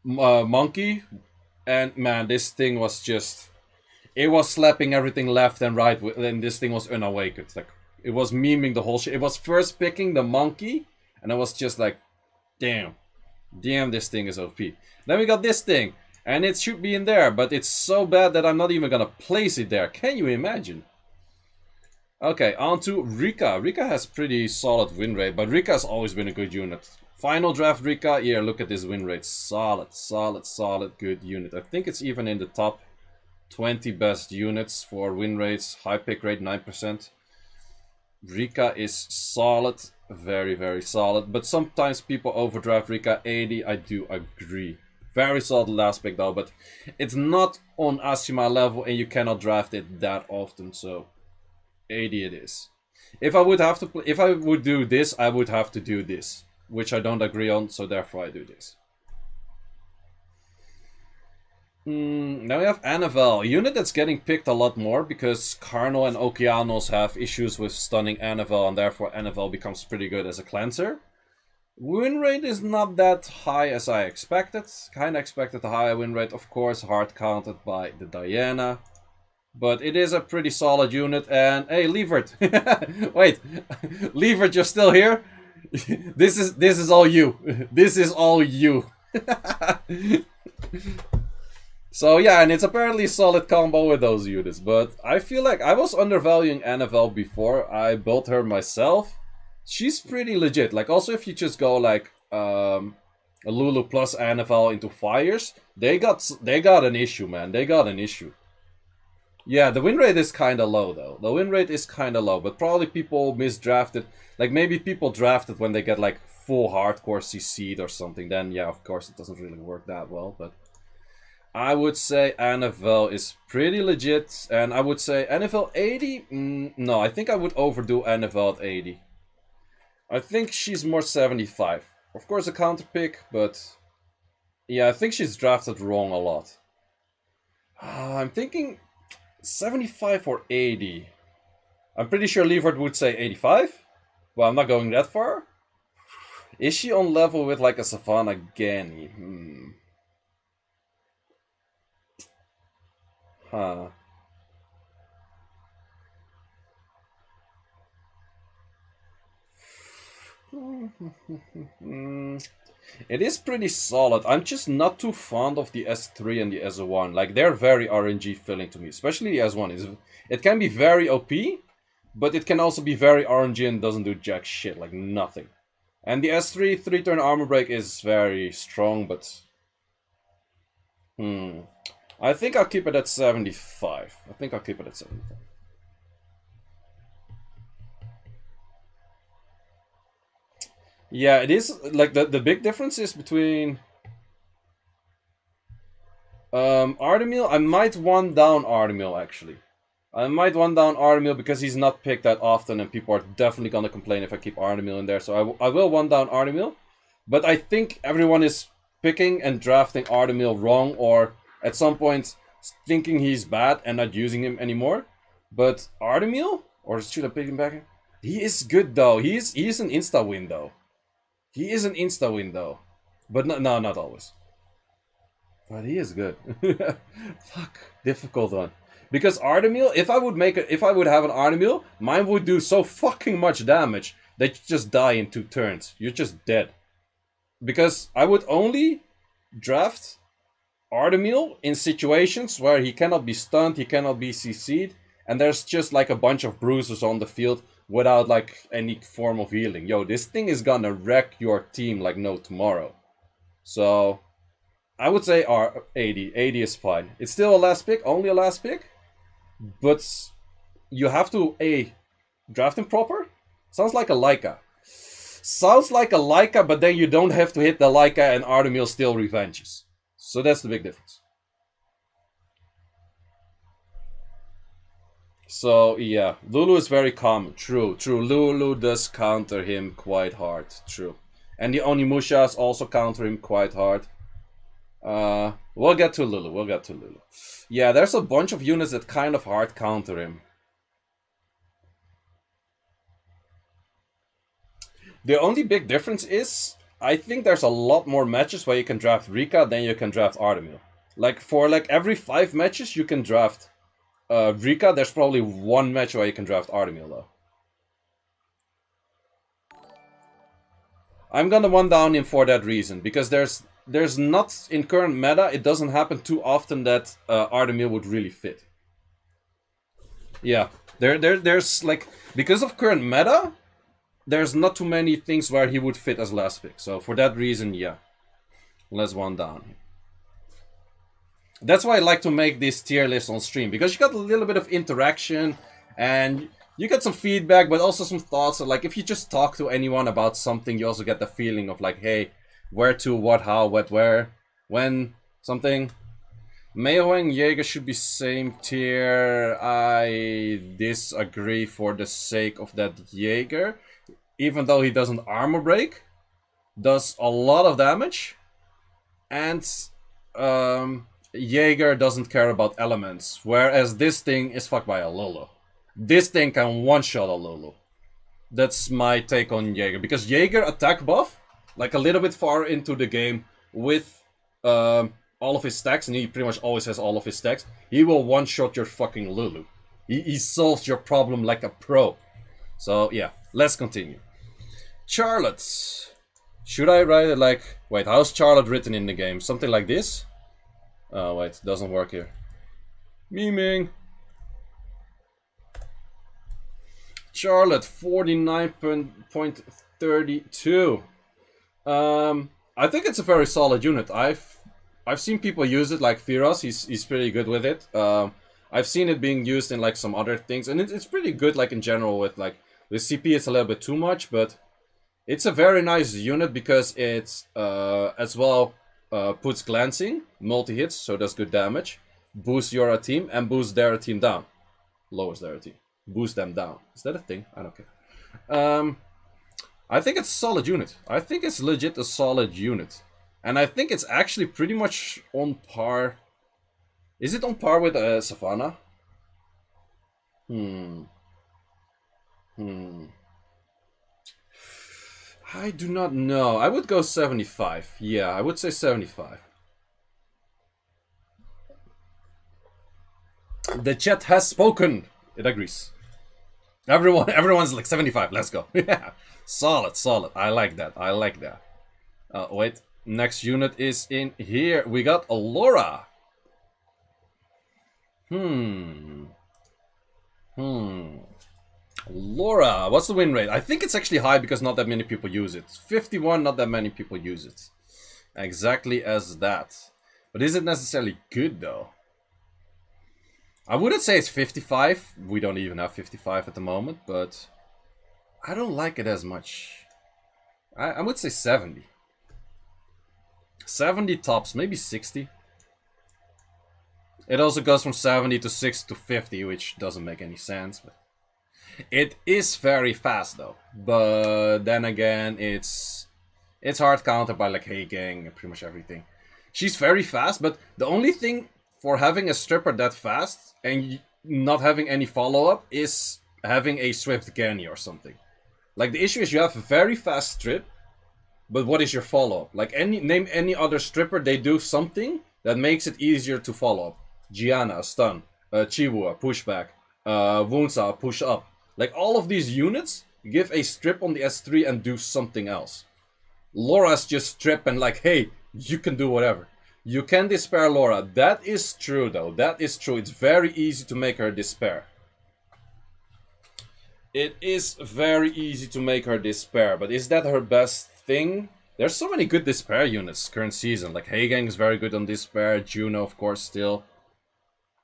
Speaker 1: monkey, and man, this thing was just, it was slapping everything left and right, and this thing was unawakened. Like, it was memeing the whole shit. It was first picking the monkey, and I was just like, damn, this thing is OP. Then we got this thing, and it should be in there, but it's so bad that I'm not even gonna place it there. Can you imagine? Okay, on to Rika. Rika has pretty solid win rate, but Rika has always been a good unit. Final draft Rika, here, look at this win rate. Solid, good unit. I think it's even in the top 20 best units for win rates. High pick rate, 9%. Rika is solid, very solid, but sometimes people overdraft Rika 80, I do agree. Very solid last pick though, but it's not on Ashima level and you cannot draft it that often, so 80 it is. If I would have to play, if I would do this, I would have to do this, which I don't agree on, so therefore I do this. Now we have Anavel, a unit that's getting picked a lot more because Carno and Okeanos have issues with stunning Anavel, and therefore Anavel becomes pretty good as a cleanser. Win rate is not that high as I expected. Kinda expected a higher win rate, of course, hard counted by the Diana. But it is a pretty solid unit, and hey, Leevert! Wait, Leevert, you're still here? This is all you. This is all you. So yeah, and it's apparently a solid combo with those units, but I feel like I was undervaluing Anavel before I built her myself. She's pretty legit. Like, also if you just go like a Lulu plus Anavel into fires, they got an issue, man. They got an issue. Yeah, the win rate is kind of low though. The win rate is kind of low, but probably people misdrafted. Like maybe people drafted when they get like full hardcore CC'd or something. Then yeah, of course it doesn't really work that well, but I would say Anavel is pretty legit, and I would say Anavel 80? No, I think I would overdo Anavel at 80. I think she's more 75. Of course a counter pick, but yeah, I think she's drafted wrong a lot. I'm thinking 75 or 80. I'm pretty sure Leevert would say 85. Well, I'm not going that far. Is she on level with like a Savannah Gani? Huh. It is pretty solid. I'm just not too fond of the S3 and the S1. Like, they're very RNG filling to me, especially the S1. It can be very OP, but it can also be very RNG and doesn't do jack shit, like nothing. And the S3 3-turn armor break is very strong, but I think I'll keep it at 75. I think I'll keep it at 75. Yeah, it is, like, the big difference is between Artamiel. I might one down Artamiel, actually. I might one down Artamiel because he's not picked that often and people are definitely gonna complain if I keep Artamiel in there. So I will one down Artamiel. But I think everyone is picking and drafting Artamiel wrong, or at some point thinking he's bad and not using him anymore. But Artamiel, or should I pick him back? He is good though. He is an insta win though. He is an insta win though. But no, not always. But he is good. Fuck, difficult one. Because Artamiel, if I would have an Artamiel, mine would do so fucking much damage that you just die in 2 turns. You're just dead. Because I would only draft Artamiel in situations where he cannot be stunned, he cannot be CC'd, and there's just like a bunch of bruisers on the field without like any form of healing. Yo, this thing is gonna wreck your team like no tomorrow. So I would say 80. 80 is fine. It's still a last pick, only a last pick. But you have to draft him proper. Sounds like a Leica. Sounds like a Leica, but then you don't have to hit the Leica and Artamiel still revenges. So that's the big difference. So yeah, Lulu is very common. True. Lulu does counter him quite hard. True. And the Onimushas also counter him quite hard. We'll get to Lulu. Yeah, there's a bunch of units that kind of hard counter him. The only big difference is, I think there's a lot more matches where you can draft Rika than you can draft Artamiel. Like, for like every 5 matches you can draft Rika, there's probably 1 match where you can draft Artamiel though. I'm gonna one down him for that reason, because there's not, in current meta, it doesn't happen too often that Artamiel would really fit. Yeah, there's like, because of current meta, there's not too many things where he would fit as last pick. So for that reason, yeah, let's one down. That's why I like to make this tier list on stream, because you got a little bit of interaction and you get some feedback, but also some thoughts. So like if you just talk to anyone about something, you also get the feeling of like, hey, where to, what, how, what, where, when, something. Miho and Jaeger should be same tier. I disagree for the sake of that Jaeger. Even though he doesn't armor break, does a lot of damage. And Jaeger doesn't care about elements. Whereas this thing is fucked by a Lulu. This thing can one-shot a Lulu. That's my take on Jaeger. Because Jaeger attack buff, like a little bit far into the game with all of his stacks, and he pretty much always has all of his stacks, he will one-shot your fucking Lulu. He solves your problem like a pro. So yeah, let's continue. Charlotte. Should I write it like... Wait, how's Charlotte written in the game? Something like this? Oh wait, doesn't work here. Memeing. Charlotte, 49.32. I think it's a very solid unit. I've seen people use it, like Firas. He's pretty good with it. I've seen it being used in like some other things, and it's pretty good. Like in general, with like the CP, it's a little bit too much, but it's a very nice unit because it's as well puts glancing, multi hits, so does good damage, boosts your team and boosts their team down, lowers their team, boosts them down. Is that a thing? I don't care. I think it's a solid unit. I think it's legit a solid unit. And I think it's actually pretty much on par. Is it on par with Savannah? I do not know. I would go 75. Yeah, I would say 75. The chat has spoken. It agrees. Everyone's like 75. Let's go. Yeah. Solid. I like that. Wait. Next unit is in here. We got Allura. Allura. What's the win rate? I think it's actually high because not that many people use it. 51, not that many people use it. Exactly as that. But is it necessarily good though? I wouldn't say it's 55. We don't even have 55 at the moment, but I don't like it as much. I would say 70. 70 tops, maybe 60. It also goes from 70 to 6 to 50, which doesn't make any sense. But it is very fast though. But then again, it's hard countered by like Hey Gang and pretty much everything. She's very fast, but the only thing for having a stripper that fast and not having any follow-up is having a Swift Gani or something. Like the issue is you have a very fast strip, but what is your follow-up? Like name any other stripper, they do something that makes it easier to follow up. Gianna, stun. Chiwu, pushback. Wunsa, push up. Like all of these units give a strip on the S3 and do something else. Laura's just strip and like, hey, you can do whatever. You can despair Laura. That is true though. That is true. It's very easy to make her despair. It is very easy to make her despair. But is that her best thing? There's so many good despair units current season. Like Heigang is very good on despair. Juno, of course, still.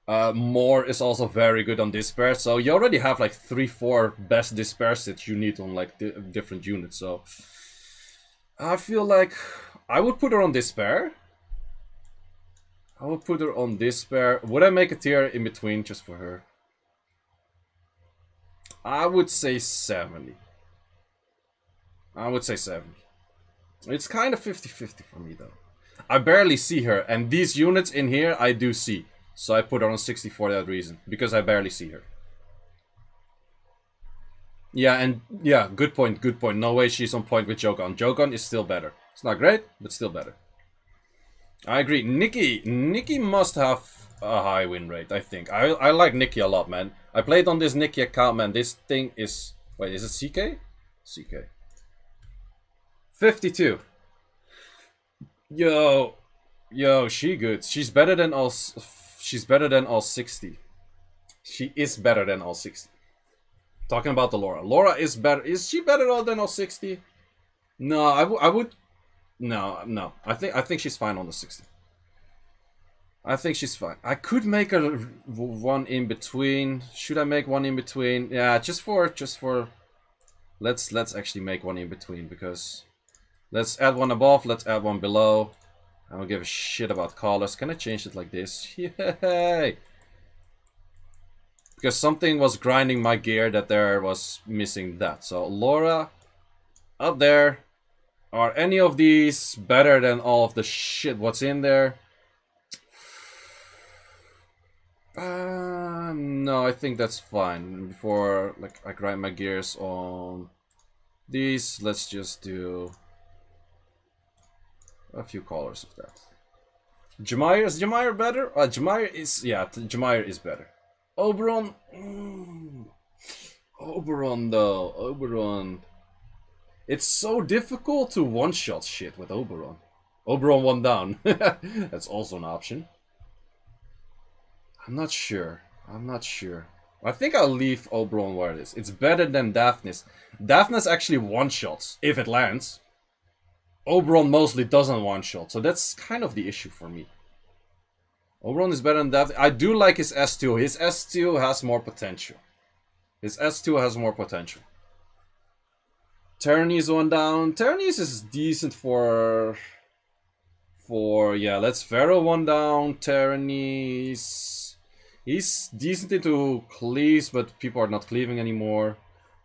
Speaker 1: Moore is also very good on despair. So you already have like 3-4 best despair sets you need on like different units. So I feel like I would put her on despair. I would put her on despair. Would I make a tier in between just for her? I would say 70. I would say 70. It's kind of 50-50 for me though. I barely see her, and these units in here I do see. So I put her on 60 for that reason, because I barely see her. Yeah, and yeah, good point, good point. No way she's on point with Jogon. Jogon is still better. It's not great, but still better. I agree. Nikki must have a high win rate, I think. I like Nikki a lot, man. I played on this Nikki account, man. This thing is... Wait, is it CK? CK. 52. Yo, she good. She's better than all... She's better than all 60. She is better than all 60. Talking about the Laura. Laura is better. Is she better than all 60? No, I would... No. I think she's fine on the 60. I think she's fine. I could make a one in between. Should I make one in between? Yeah, just for. Let's actually make one in between, because let's add one above. Let's add one below. I don't give a shit about colors. Can I change it like this? Yay! Because something was grinding my gear that there was missing that. So Laura, up there. Are any of these better than all of the shit what's in there? No, I think that's fine. Before like I grind my gears on these, let's just do a few colors of that. Chimera, is Chimera better? Chimera is, yeah, Chimera is better. Oberon, Oberon though, Oberon. It's so difficult to one-shot shit with Oberon. Oberon one down. That's also an option. I'm not sure. I think I'll leave Oberon where it is. It's better than Daphnis. Daphnis actually one-shots, if it lands. Oberon mostly doesn't one-shot, so that's kind of the issue for me. Oberon is better than Daphnis. I do like his S2. His S2 has more potential. Tyranny's one down. Tyranny's is decent for yeah, let's Pharaoh one down. Tyranny's, he's decent into cleaves, but people are not cleaving anymore.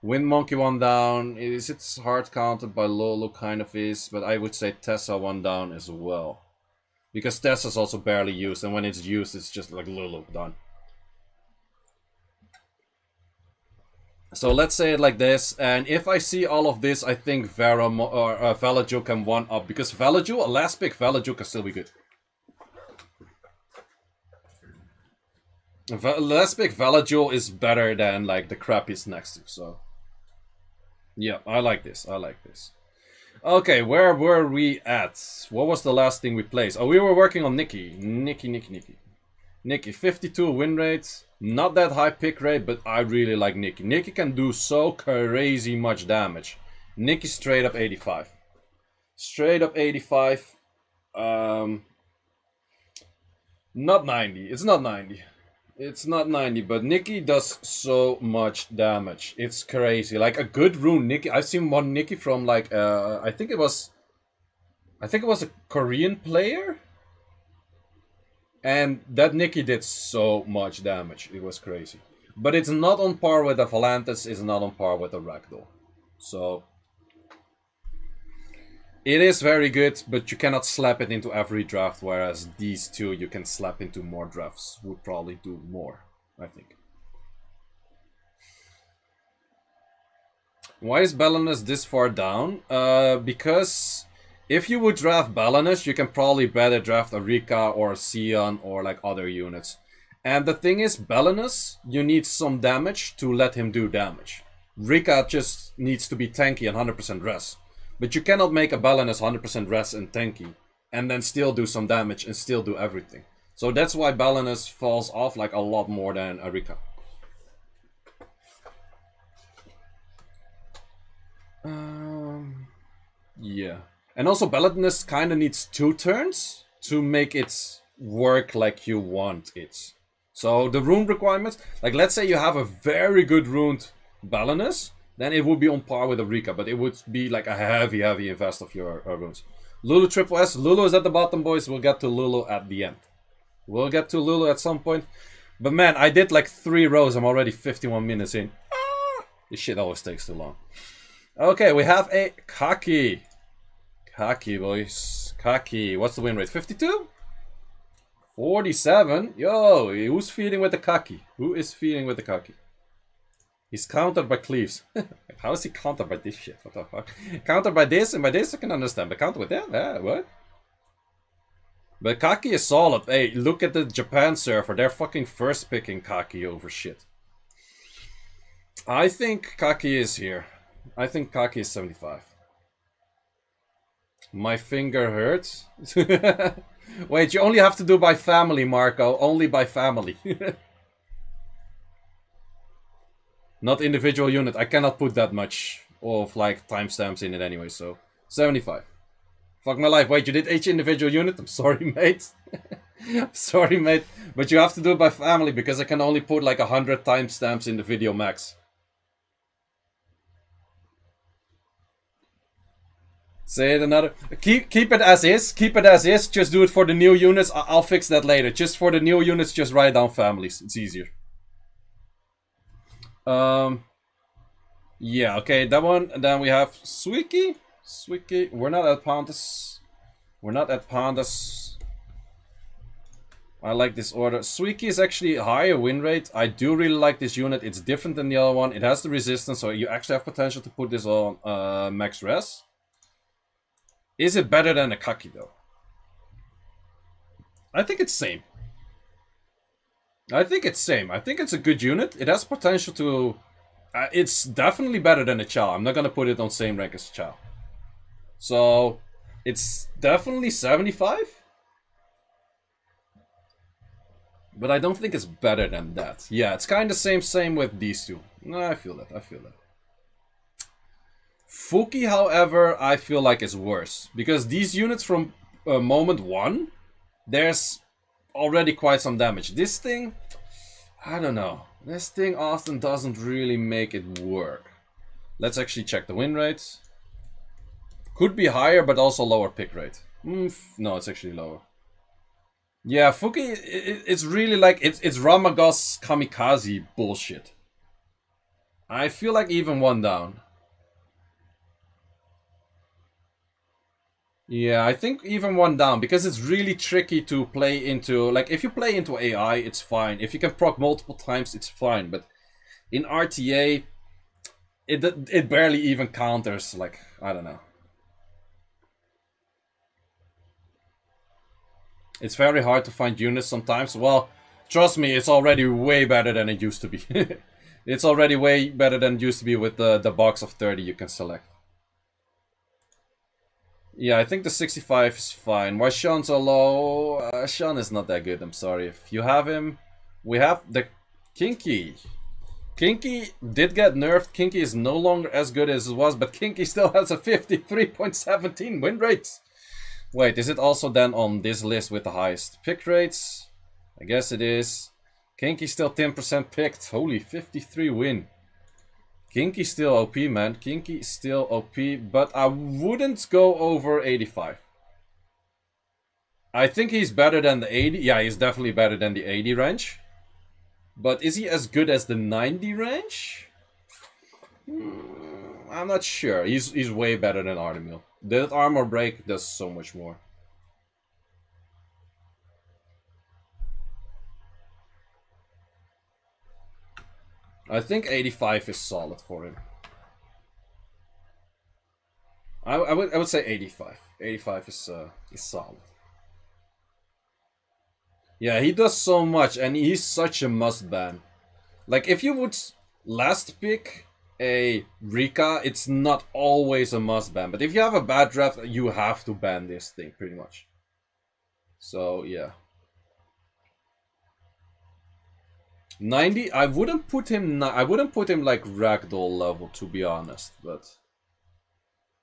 Speaker 1: Wind Monkey one down. It's hard counted by Lulu, kind of is, but I would say Tessa one down as well. Because Tessa's also barely used, and when it's used, it's just like Lulu, done. So let's say it like this, and if I see all of this, I think Valaju can one up, because Valaju, last pick Valaju can still be good. Last pick Valaju is better than like the crap he's next to, so yeah, I like this. Okay, where were we at? What was the last thing we played? Oh, we were working on Nikki. Nikki, 52 win rate. Not that high pick rate, but I really like Nikki. Nikki can do so crazy much damage. Nikki straight up 85. Straight up 85. Not 90. It's not 90. It's not 90, but Nikki does so much damage. It's crazy. Like a good rune Nikki. I've seen one Nikki from like I think it was a Korean player. And that Nikki did so much damage. It was crazy. But it's not on par with the Volantis, it's not on par with the Ragdoll. So it is very good, but you cannot slap it into every draft, whereas these two you can slap into more drafts. Would probably do more, I think. Why is Balanus this far down? Because if you would draft Balanus, you can probably better draft a Rika or a Sion or like other units. And the thing is, Balanus, you need some damage to let him do damage. Rika just needs to be tanky and 100% res. But you cannot make a Balanus 100% res and tanky and then still do some damage and still do everything. So that's why Balanus falls off like a lot more than a Rika. Yeah. And also Balanus kind of needs 2 turns to make it work like you want it. So the rune requirements, like let's say you have a very good runed Balanus, then it would be on par with a Rika, but it would be like a heavy invest of your runes. Lulu Triple S, Lulu is at the bottom, boys. We'll get to Lulu at the end. We'll get to Lulu at some point. But man, I did like 3 rows. I'm already 51 minutes in. This shit always takes too long. Okay, we have a Kahli. Kahli, boys. Kahli. What's the win rate? 52? 47? Yo, who's feeding with the Kahli? Who is feeding with the Kahli? He's countered by cleaves. How is he countered by this shit? What the fuck? Countered by this, and by this I can understand. But counter with that? Yeah, what? But Kahli is solid. Hey, look at the Japan server. They're fucking first picking Kahli over shit. I think Kahli is here. I think Kahli is 75. My finger hurts. Wait, you only have to do by family, Marco. Only by family. Not individual unit. I cannot put that much of like timestamps in it anyway, so 75. Fuck my life. Wait, you did each individual unit? I'm sorry, mate. I'm sorry, mate. But you have to do it by family because I can only put like 100 timestamps in the video max. Say it another. Keep it as is. Keep it as is. Just do it for the new units. I'll fix that later. Just for the new units, just write down families. It's easier. Yeah, okay, that one. And then we have Swiki. Swiki. We're not at Pandas. We're not at Pandas. I like this order. Swiki is actually a higher win rate. I do really like this unit. It's different than the other one. It has the resistance, so you actually have potential to put this on max res. Is it better than a Kahli though? I think it's same. I think it's same. I think it's a good unit. It has potential to... it's definitely better than a Chow. I'm not gonna put it on same rank as Chow. So, it's definitely 75. But I don't think it's better than that. Yeah, it's kind of same with these two. No, I feel that. I feel that. Fuki, however, I feel like is worse. Because these units from moment 1, there's already quite some damage. This thing, I don't know. This thing often doesn't really make it work. Let's actually check the win rate. Could be higher, but also lower pick rate. No, it's actually lower. Yeah, Fuki, it's really like, it's Ramagos Kamikaze bullshit. I feel like even 1 down. Yeah, I think even 1 down, because it's really tricky to play into... Like, if you play into AI, it's fine. If you can proc multiple times, it's fine. But in RTA, it barely even counters, like, I don't know. It's very hard to find units sometimes. Well, trust me, it's already way better than it used to be. It's already way better than it used to be with the box of 30 you can select. Yeah, I think the 65 is fine. Why Sean so low? Sean is not that good, I'm sorry. If you have him, we have the Kinky. Kinky did get nerfed. Kinky is no longer as good as it was, but Kinky still has a 53.17 win rate. Wait, is it also then on this list with the highest pick rates? I guess it is. Kinky still 10% picked. Holy, 53 win. Kinky still OP, man. Kinky still OP, but I wouldn't go over 85. I think he's better than the 80. Yeah, he's definitely better than the 80 range. But is he as good as the 90 range? I'm not sure. He's way better than Artamiel. That armor break does so much more. I think 85 is solid for him. I would say 85. 85 is solid. Yeah, he does so much, and he's such a must ban. Like, if you would last pick a Rika, it's not always a must ban. But if you have a bad draft, you have to ban this thing, pretty much. So, yeah. 90, I wouldn't put him like Ragdoll level, to be honest, but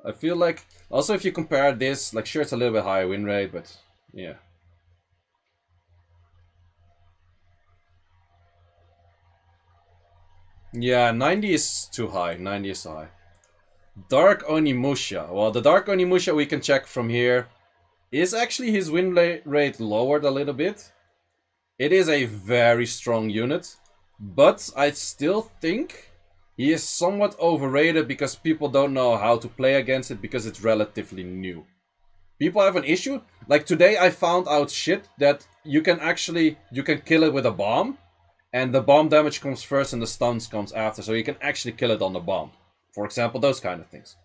Speaker 1: I feel like, also if you compare this, like, sure, it's a little bit higher win rate, but yeah. Yeah, 90 is too high. 90 is high. Dark Onimusha. Well, the Dark Onimusha we can check from here. Is actually his win rate lowered a little bit? It is a very strong unit. But I still think he is somewhat overrated because people don't know how to play against it because it's relatively new. People have an issue. Like today I found out shit that you can kill it with a bomb. And the bomb damage comes first and the stuns comes after. So you can actually kill it on the bomb. For example, those kind of things.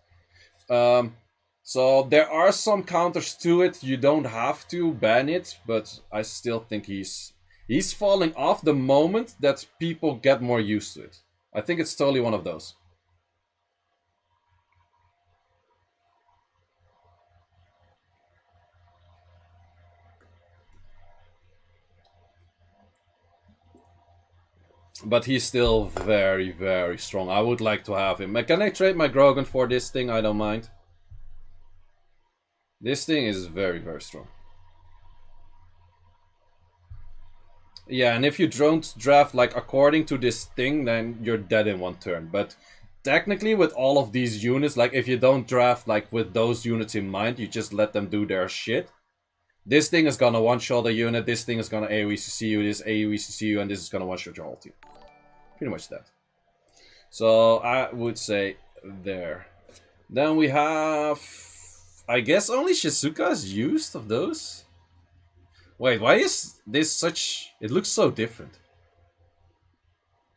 Speaker 1: So there are some counters to it. You don't have to ban it. But I still think he's falling off the moment that people get more used to it. I think it's totally one of those. But he's still very, very strong. I would like to have him. Can I trade my Grogan for this thing? I don't mind. This thing is very, very strong. Yeah, and if you don't draft like according to this thing, then you're dead in one turn. But technically with all of these units, like if you don't draft like with those units in mind, you just let them do their shit. This thing is gonna one-shot a unit, this thing is gonna AoE CC you, this AoE CC you, and this is gonna one-shot your whole team. Pretty much that. So I would say there. Then we have, I guess only Shizuka is used of those. Wait, why is this such... It looks so different.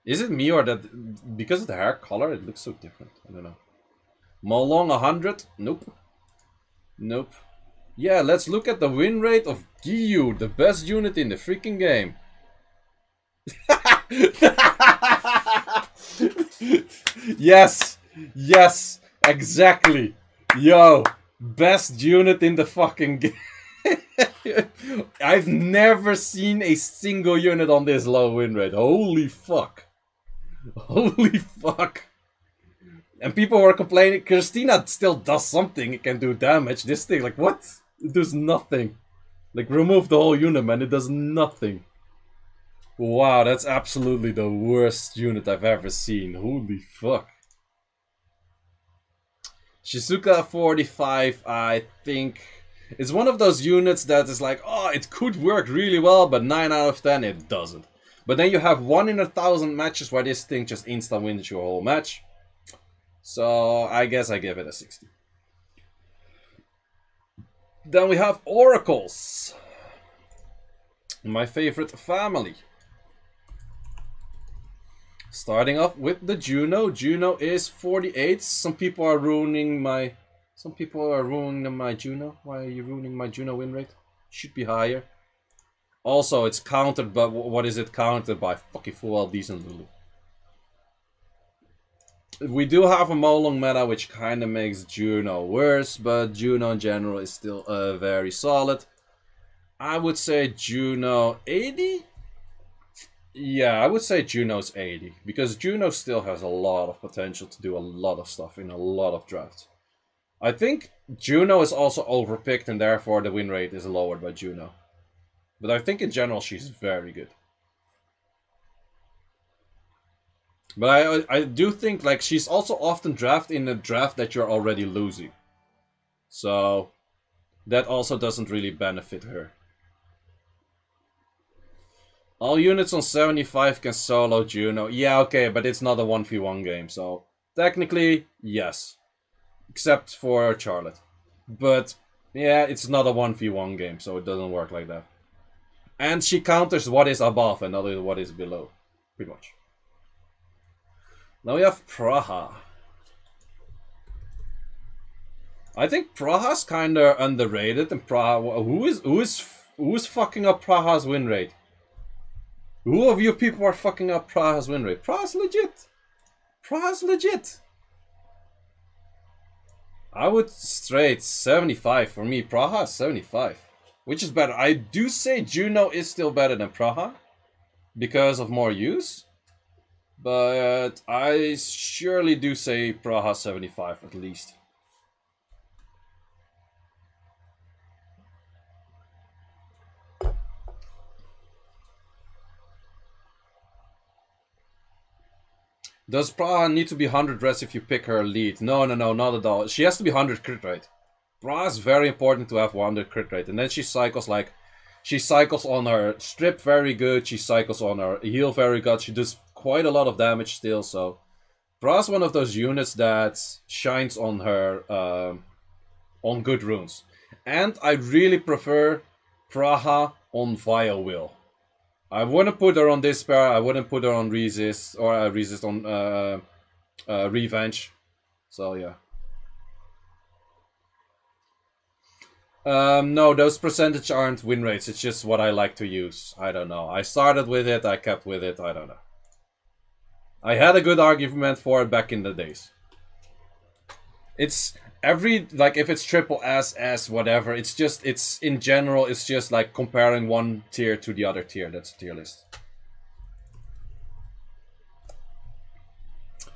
Speaker 1: Is it me or that... Because of the hair color, it looks so different. I don't know. Molong 100? Nope. Nope. Yeah, let's look at the win rate of Giyu, the best unit in the freaking game. Yes! Yes! Exactly! Yo! Best unit in the fucking game. I've never seen a single unit on this low win rate. Holy fuck. Holy fuck. And people were complaining, Christina still does something, it can do damage. This thing, like, what? It does nothing. Like, remove the whole unit, man, it does nothing. Wow, that's absolutely the worst unit I've ever seen. Holy fuck. Shizuka 45, I think... It's one of those units that is like, oh, it could work really well, but 9 out of 10 it doesn't. But then you have 1 in 1,000 matches where this thing just instant wins your whole match. So I guess I give it a 60. Then we have Oracles. My favorite family. Starting off with the Juno. Juno is 48. Some people are ruining my Juno. Why are you ruining my Juno win rate? Should be higher. Also, it's countered, but what is it countered by? Fucking full LDs and Lulu. We do have a Molong meta, which kind of makes Juno worse, but Juno in general is still very solid. I would say Juno 80? Yeah, I would say Juno's 80, because Juno still has a lot of potential to do a lot of stuff in a lot of drafts. I think Juno is also overpicked and therefore the win rate is lowered by Juno. But I think in general she's very good. But I do think like she's also often drafted in a draft that you're already losing. So that also doesn't really benefit her. All units on 75 can solo Juno. Yeah, okay, but it's not a 1v1 game, so technically, yes. Except for Charlotte. But, yeah, it's not a 1v1 game, so it doesn't work like that. And she counters what is above and not what is below. Pretty much. Now we have Praha. I think Praha's kinda underrated, and Praha... Who is fucking up Praha's win rate? Who of you people are fucking up Praha's win rate? Praha's legit. Praha's legit. I would straight 75 for me. Praha is 75. Which is better. I do say Juno is still better than Praha. Because of more use. But I surely do say Praha 75 at least. Does Praha need to be 100 res if you pick her lead? No, not at all. She has to be 100 crit rate. Praha is very important to have 100 crit rate. And then she cycles like... She cycles on her strip very good. She cycles on her heal very good. She does quite a lot of damage still, so... Praha is one of those units that shines on her... on good runes. And I really prefer Praha on Vile Will. I wouldn't put her on Despair, I wouldn't put her on Resist, or Resist on Revenge. So, yeah. No, those percentage aren't win rates, it's just what I like to use. I don't know. I started with it, I kept with it, I don't know. I had a good argument for it back in the days. It's... like, if it's triple S, whatever, it's just, it's, in general, it's just like comparing one tier to the other tier. That's a tier list.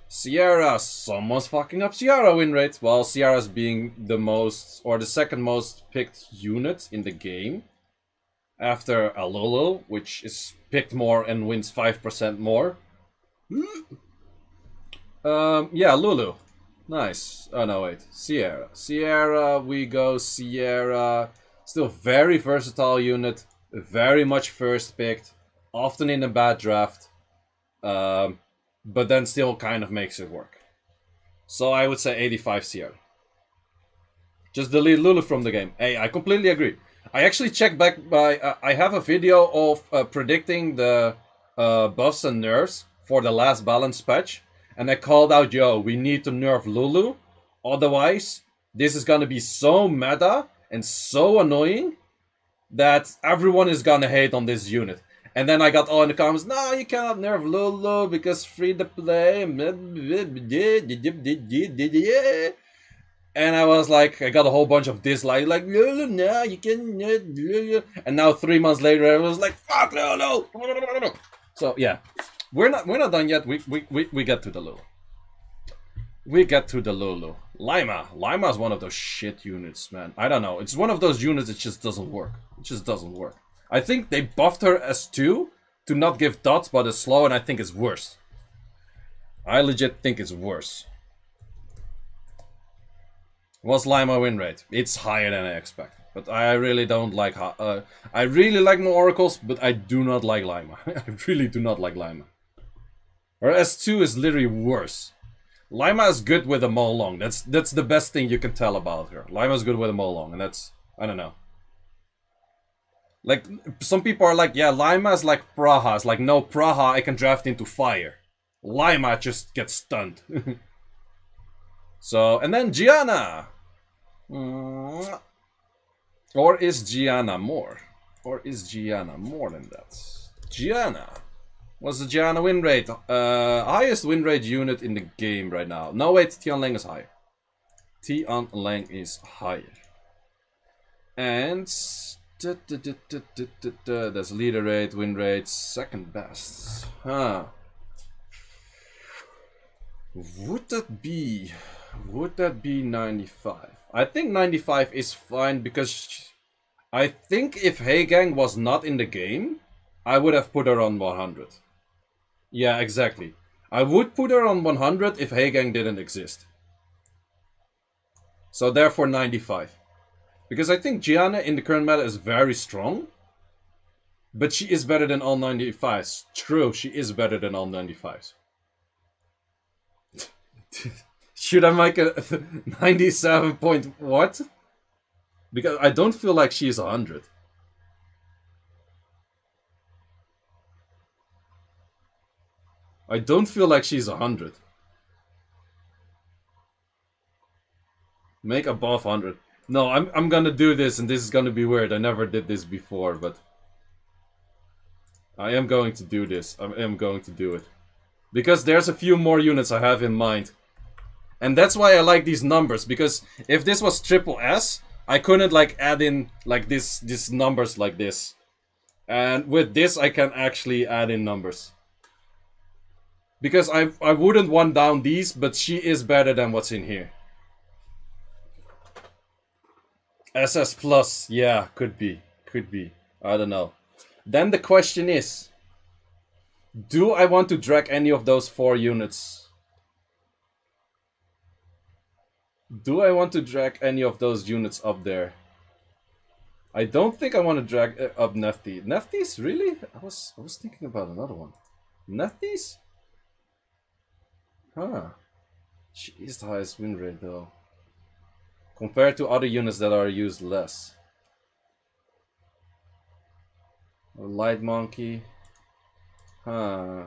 Speaker 1: Sierra, someone's fucking up Sierra win rate. Well, Sierra's being the most, or the second most picked unit in the game. After a LULU, which is picked more and wins 5% more. Yeah, LULU. Nice. Oh no, wait. Sierra. Sierra, we go Sierra. Still very versatile unit. Very much first picked. Often in a bad draft. But then still kind of makes it work. So I would say 85 Sierra. Just delete LULU from the game. Hey, I completely agree. I actually checked back by... I have a video of predicting the buffs and nerfs for the last balance patch. And I called out, yo, we need to nerf LULU. Otherwise, this is gonna be so meta and so annoying that everyone is gonna hate on this unit. And then I got all in the comments, no, you cannot nerf LULU because free to play. And I was like, I got a whole bunch of dislikes, like, LULU, no, you can't nerf LULU. And now 3 months later, I was like, fuck LULU. So, yeah. We're not done yet. We get to the LULU. We get to the LULU. Lima. Lima is one of those shit units, man. I don't know. It's one of those units that just doesn't work. It just doesn't work. I think they buffed her as 2 to not give dots, but it's slow, and I think it's worse. I legit think it's worse. What's Lima win rate? It's higher than I expect. But I really don't like... I really like my oracles, but I do not like Lima. I really do not like Lima. Or S2 is literally worse. Lima is good with a Molong. That's the best thing you can tell about her. Lima is good with a Molong, and that's... I don't know. Like, some people are like, yeah, Lima is like Praha. It's like, no, Praha I can draft into fire. Lima just gets stunned. So, and then Gianna. Or is Gianna more? Or is Gianna more than that? Gianna. What's the Gianna win rate? Highest win rate unit in the game right now. No, wait, Tianlang is higher. Tianlang is higher. And... that's leader rate, win rate, second best. Huh. Would that be 95? I think 95 is fine because I think if Heigang was not in the game, I would have put her on 100. Yeah, exactly. I would put her on 100 if Heigang didn't exist. So therefore 95. Because I think Gianna in the current meta is very strong. But she is better than all 95s. True, she is better than all 95s. Should I make a 97 point what? Because I don't feel like she is 100. I don't feel like she's 100. Make above 100. No, I'm gonna do this, and this is gonna be weird. I never did this before, but I am going to do this. I am going to do it. Because there's a few more units I have in mind. And that's why I like these numbers, because if this was triple S, I couldn't like add in like these numbers like this. And with this I can actually add in numbers. Because I wouldn't want down these, but she is better than what's in here. SS plus, yeah, could be. Could be. I don't know. Then the question is, do I want to drag any of those 4 units? Do I want to drag any of those units up there? I don't think I want to drag up Nefty. Nefties? Really? I was thinking about another one. Nefties? Huh. She is the highest win rate though. Compared to other units that are used less. A light monkey. Huh.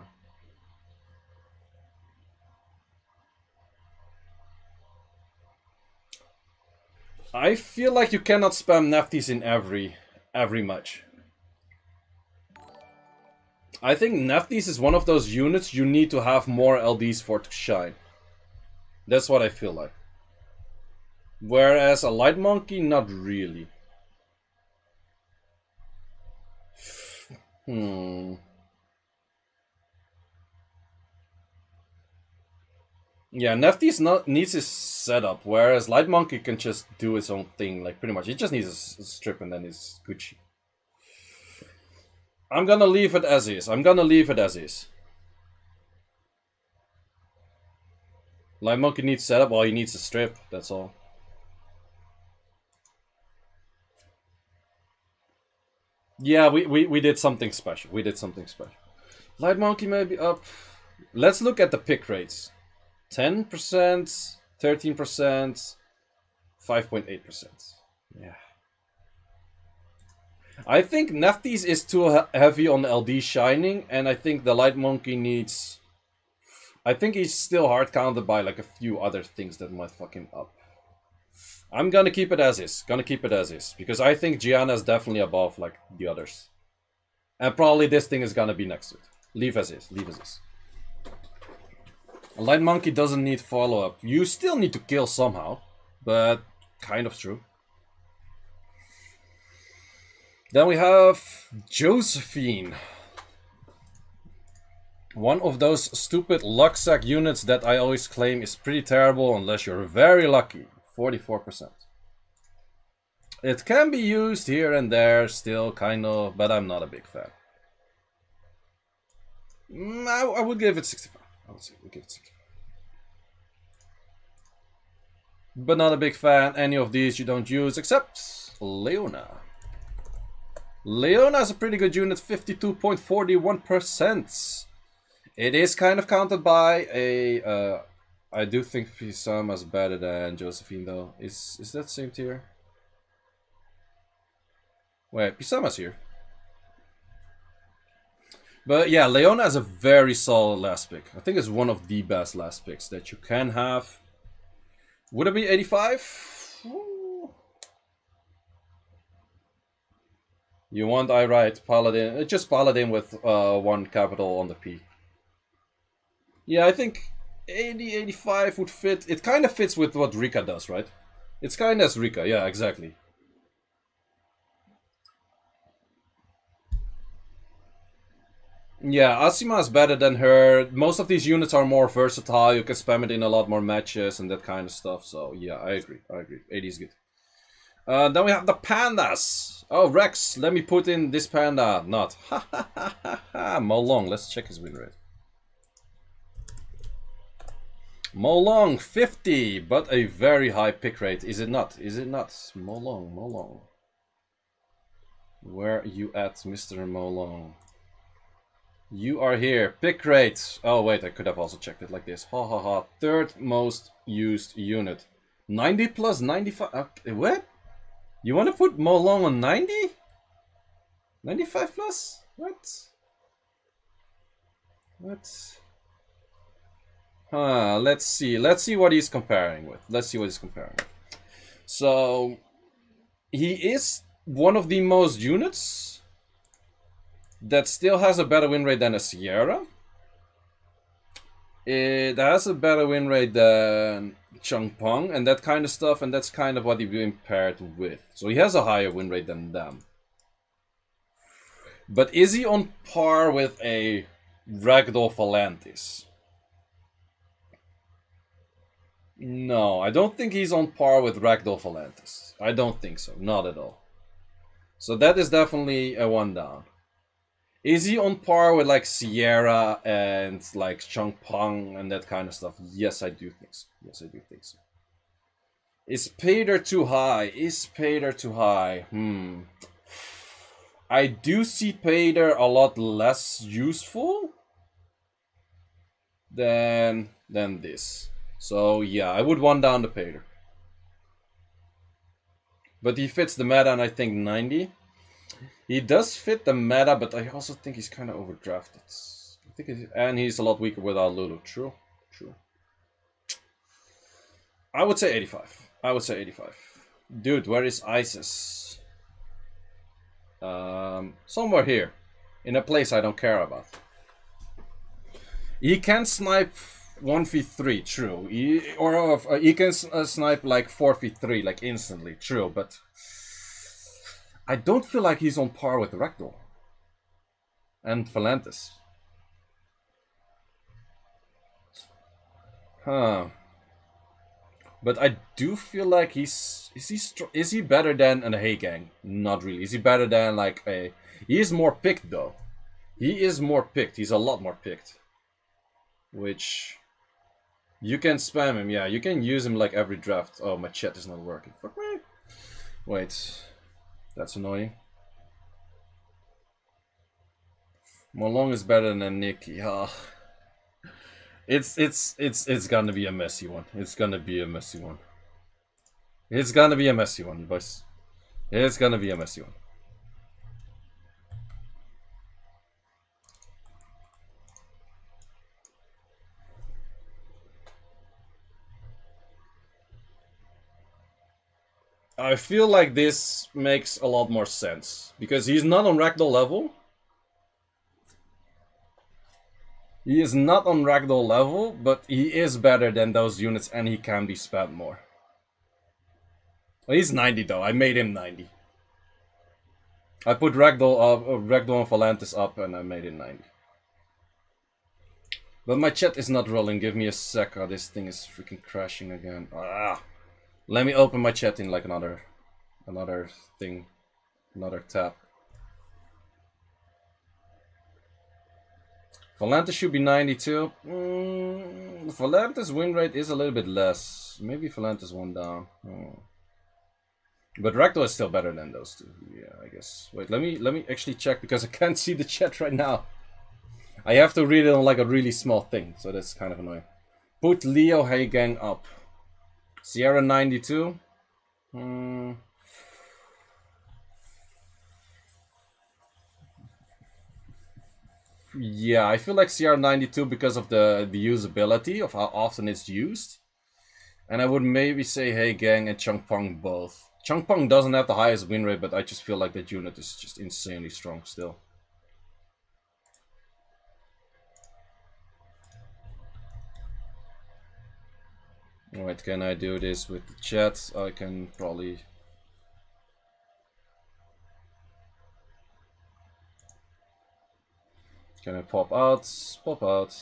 Speaker 1: I feel like you cannot spam Nefties in every match. I think Nefties is one of those units you need to have more LDs for to shine. That's what I feel like. Whereas a light monkey, not really. Yeah, Nefties needs his setup, whereas Light Monkey can just do his own thing, like pretty much. He just needs a strip and then he's Gucci. I'm gonna leave it as is. I'm gonna leave it as is. Light Monkey needs setup, well, he needs a strip, that's all. Yeah, we did something special. We did something special. Light Monkey may be up. Let's look at the pick rates. 10%, 13%, 5.8%. Yeah. I think Nefties is too heavy on LD shining, and I think the Light Monkey needs... I think he's still hard counted by like a few other things that might fuck him up. I'm gonna keep it as is. Gonna keep it as is. Because I think Gianna is definitely above like the others. And probably this thing is gonna be next to it. Leave as is. Leave as is. A Light Monkey doesn't need follow-up. You still need to kill somehow, but kind of true. Then we have Josephine. One of those stupid luck sack units that I always claim is pretty terrible unless you're very lucky. 44%. It can be used here and there still, kind of, but I'm not a big fan. I would give it 65. I would say, give it 65. But not a big fan. Any of these you don't use except Leona. Leona is a pretty good unit, 52.41%. It is kind of counted by a... I do think Pisama is better than Josephine though. Is that same tier? Wait, Pisama's here. But yeah, Leona is a very solid last pick. I think it's one of the best last picks that you can have. Would it be 85? Ooh. You want I write Paladin? Just Paladin with 1 capital on the P. Yeah, I think 80, 85 would fit. It kind of fits with what Rika does, right? It's kind of as Rika, yeah, exactly. Yeah, Asima is better than her. Most of these units are more versatile. You can spam it in a lot more matches and that kind of stuff. So yeah, I agree. I agree. 80 is good. Then we have the pandas. Oh, Rex, let me put in this panda. Not. Ha ha ha ha ha. Molong, let's check his win rate. Molong, 50, but a very high pick rate. Is it not? Is it not? Molong, Molong. Where are you at, Mr. Molong? You are here. Pick rate. Oh wait, I could have also checked it like this. Ha ha ha. Third most used unit. 90 plus 95. Okay, what? You want to put Molong on 90? 95 plus? What? What? Huh, let's see. Let's see what he's comparing with. Let's see what he's comparing with. So, he is one of the most units that still has a better win rate than a Sierra. It has a better win rate than Changpeng and that kind of stuff, and that's kind of what he's being paired with. So he has a higher win rate than them. But is he on par with a Ragdoll Phalantis? No, I don't think he's on par with Ragdoll Phalantis. I don't think so, not at all. So that is definitely a 1 down. Is he on par with like Sierra and like Changpeng and that kind of stuff? Yes, I do think so. Yes, I do think so. Is Pader too high? Is Pader too high? I do see Pader a lot less useful than this. So yeah, I would 1 down the Pader. But he fits the meta and I think 90. He does fit the meta, but I also think he's kind of overdrafted. I think and he's a lot weaker without Lulu. True, true. I would say 85. I would say 85. Dude, where is Isis? Somewhere here. In a place I don't care about. He can snipe 1v3, true. He can snipe like 4v3, like instantly, true, but I don't feel like he's on par with Ragdoll and Phalantis. Huh. But I do feel like is he better than a Hey Gang? Not really. Is he better than like a... He is more picked though. He is more picked. He's a lot more picked. Which... You can spam him, yeah. You can use him like every draft. Oh, my chat is not working. Fuck me. Wait. That's annoying. Molong is better than Nikki. Oh. It's gonna be a messy one. It's gonna be a messy one. It's gonna be a messy one, boys. It's gonna be a messy one. I feel like this makes a lot more sense because he's not on Ragdoll level. He is not on Ragdoll level, but he is better than those units and he can be spammed more. Well, he's 90 though, I made him 90. I put Ragdoll and Phalantis up and I made it 90. But my chat is not rolling, give me a sec, oh, this thing is freaking crashing again. Ah. Let me open my chat in like another thing, another tab. Phalantis should be 92. Phalantis win rate is a little bit less. Maybe Phalantis 1 down. But Ragdoll is still better than those two. Yeah, I guess. Wait, let me actually check because I can't see the chat right now. I have to read it on like a really small thing, so that's kind of annoying. Put Leo Hey Gang up. Sierra 92. Yeah, I feel like Sierra 92 because of the usability of how often it's used. And I would maybe say Hey Gang and Changpeng both. Changpeng doesn't have the highest win rate, but I just feel like that unit is just insanely strong still. Wait, can I do this with the chat? I can probably... Can I pop out? Pop out.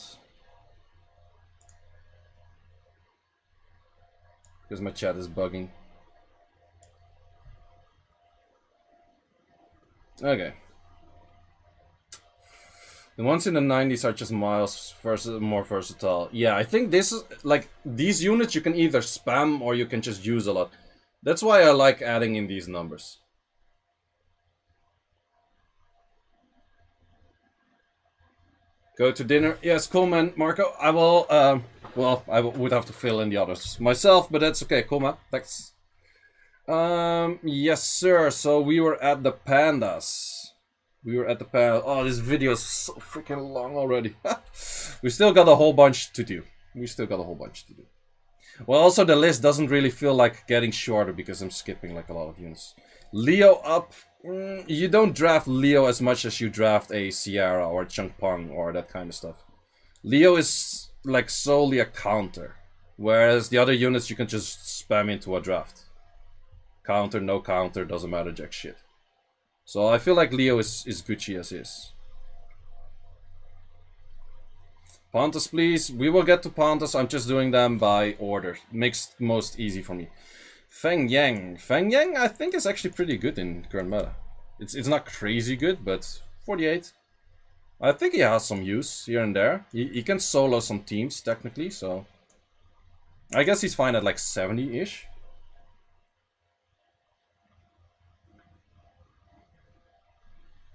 Speaker 1: Because my chat is bugging. Okay. The ones in the 90s are just miles more versatile. Yeah, I think this is like these units you can either spam or you can just use a lot. That's why I like adding in these numbers. Go to dinner. Yes, cool, man. Marco, I will, well, I would have to fill in the others myself, but that's okay. Cool, man. Thanks. Yes, sir. So we were at the pandas. We were at the pandas. Oh, this video is so freaking long already. We still got a whole bunch to do. Well, also the list doesn't really feel like getting shorter because I'm skipping like a lot of units. Leo up. You don't draft Leo as much as you draft a Sierra or Changpeng or that kind of stuff. Leo is like solely a counter, whereas the other units you can just spam into a draft. Counter, no counter, doesn't matter jack shit. So I feel like Leo is Gucci as is. Pandas, please. We will get to Pandas. I'm just doing them by order. Makes most easy for me. Feng Yang. Feng Yang, I think, is actually pretty good in current meta. It's not crazy good, but 48. I think he has some use here and there. He can solo some teams, technically, so... I guess he's fine at like 70-ish.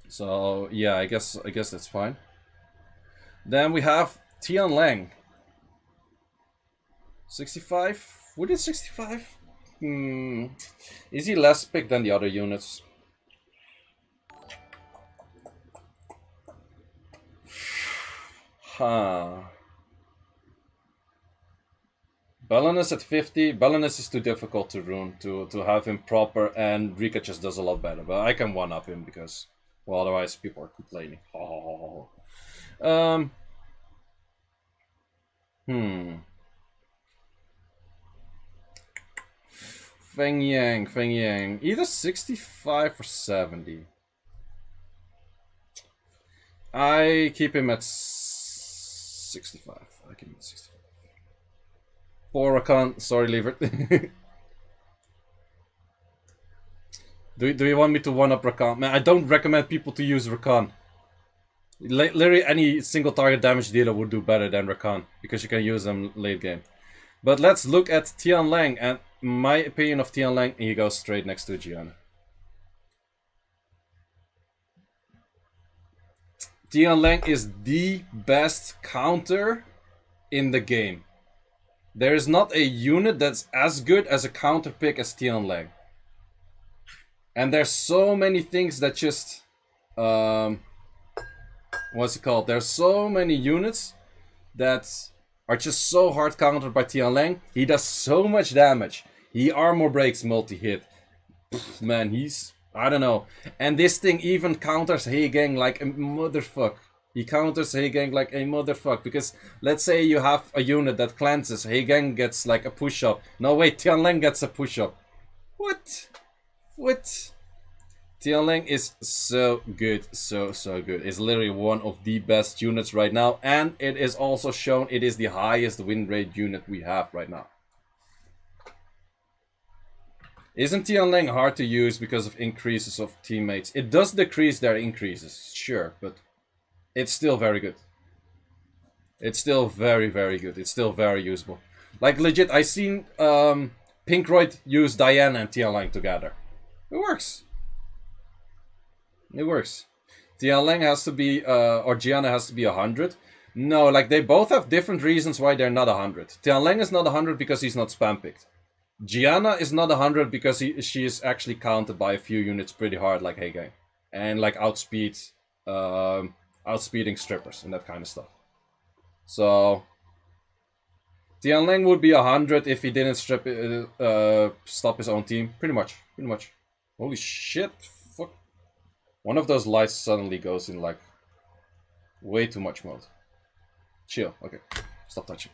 Speaker 1: So, yeah, I guess that's fine. Then we have Chun-Li. 65? Would it 65? Is he less picked than the other units? Huh. Balinus at 50. Balinus is too difficult to rune to have him proper, and Rika just does a lot better. But I can one-up him because, well, otherwise people are complaining. Feng Yang. Either 65 or 70. I keep him at 65. I keep him at 65. Poor Rakan. Sorry, leave it. Do you want me to one-up Rakan? Man, I don't recommend people to use Rakan. Literally any single target damage dealer would do better than Rakan, because you can use them late game. But let's look at Chun-Li, and my opinion of Chun-Li, he goes straight next to Gianna. Chun-Li is the best counter in the game. There is not a unit that's as good as a counter pick as Chun-Li. And there's so many things that just... what's it called? There's so many units that are just so hard countered by Chun-Li. He does so much damage. He armor breaks multi-hit. Man, he's... I don't know. And this thing even counters Heigang like a motherfuck. He counters Heigang like a motherfuck. Because let's say you have a unit that cleanses. Heigang gets like a push-up. No, wait, Chun-Li gets a push-up. What? What? Chun-Li is so good, so good. It's literally one of the best units right now, and it is also shown it is the highest win rate unit we have right now. Isn't Chun-Li hard to use because of increases of teammates? It does decrease their increases, sure, but it's still very good. It's still very good. It's still very usable. Like legit, I seen Pinkroyd use Diana and Chun-Li together. It works. It works. Chun-Li has to be, or Gianna has to be 100. No, like they both have different reasons why they're not 100. Chun-Li is not 100 because he's not spam picked. Gianna is not 100 because she is actually counted by a few units pretty hard, like Heigang. And like outspeeding strippers and that kind of stuff. So Chun-Li would be 100 if he didn't stop his own team. Pretty much. Holy shit. Fuck. One of those lights suddenly goes in like way too much mode. Chill. Okay. Stop touching.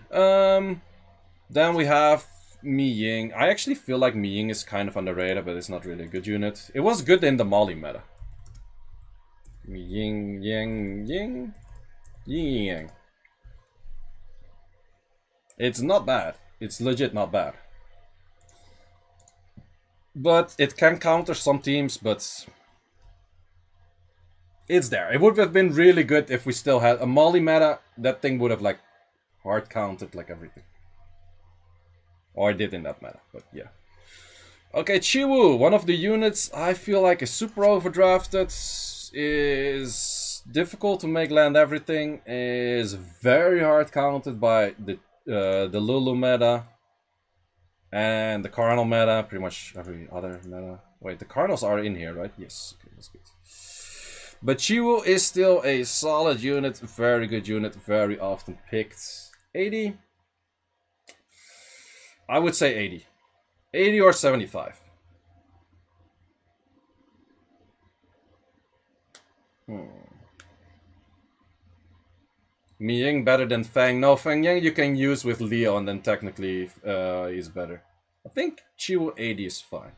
Speaker 1: Then we have Mi Ying. I actually feel like Mi Ying is kind of underrated, but it's not really a good unit. It was good in the Molly meta. Mi Ying, Ying. It's not bad. It's legit not bad. But it can counter some teams, but it's there. It would have been really good if we still had a Molly meta. That thing would have like hard counted like everything. Or I did in that meta, but yeah. Okay, Chiwu, one of the units I feel like is super overdrafted, is difficult to make land everything, is very hard counted by the Lulu meta and the Cardinal meta, pretty much every other meta. Wait, the Cardinals are in here, right? Yes, okay, that's good. But Chiwu is still a solid unit, very good unit, very often picked. 80? I would say 80. 80 or 75. Miying better than Fang. No, Fang Yang you can use with Leo and then technically he's better. I think Chiwu 80 is fine.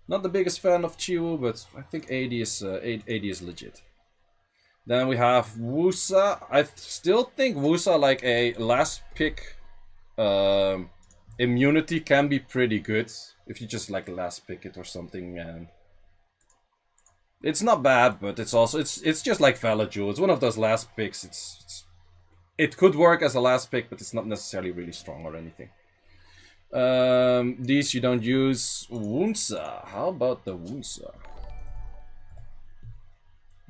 Speaker 1: Not the biggest fan of Chiwu, but I think 80 is legit. Then we have Wusa. I still think Wusa, like a last pick immunity, can be pretty good if you just like last pick it or something. And it's not bad, but it's also it's just like Valkyrie. It's one of those last picks. It could work as a last pick, but it's not necessarily really strong or anything. These you don't use. Wunsa. How about the Wunsa?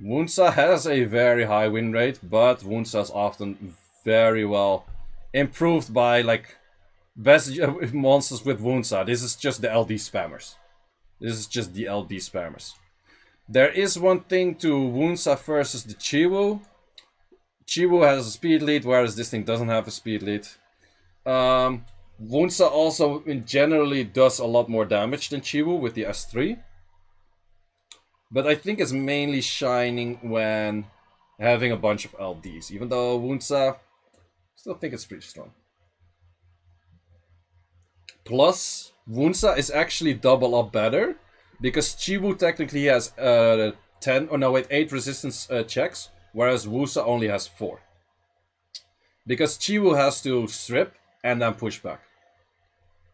Speaker 1: Wunsa has a very high win rate, but Wunsa is often very well improved by like best monsters with Wunsa. This is just the LD spammers. There is one thing to Wunsa versus the Chiwu. Chiwu has a speed lead, whereas this thing doesn't have a speed lead. Wunsa also generally does a lot more damage than Chiwu with the S3. But I think it's mainly shining when having a bunch of LDs. Even though Wunsa, still think it's pretty strong. Plus, Wunsa is actually double up better. Because Chiwu technically has 8 resistance checks. Whereas Wusa only has 4. Because Chiwu has to strip and then push back.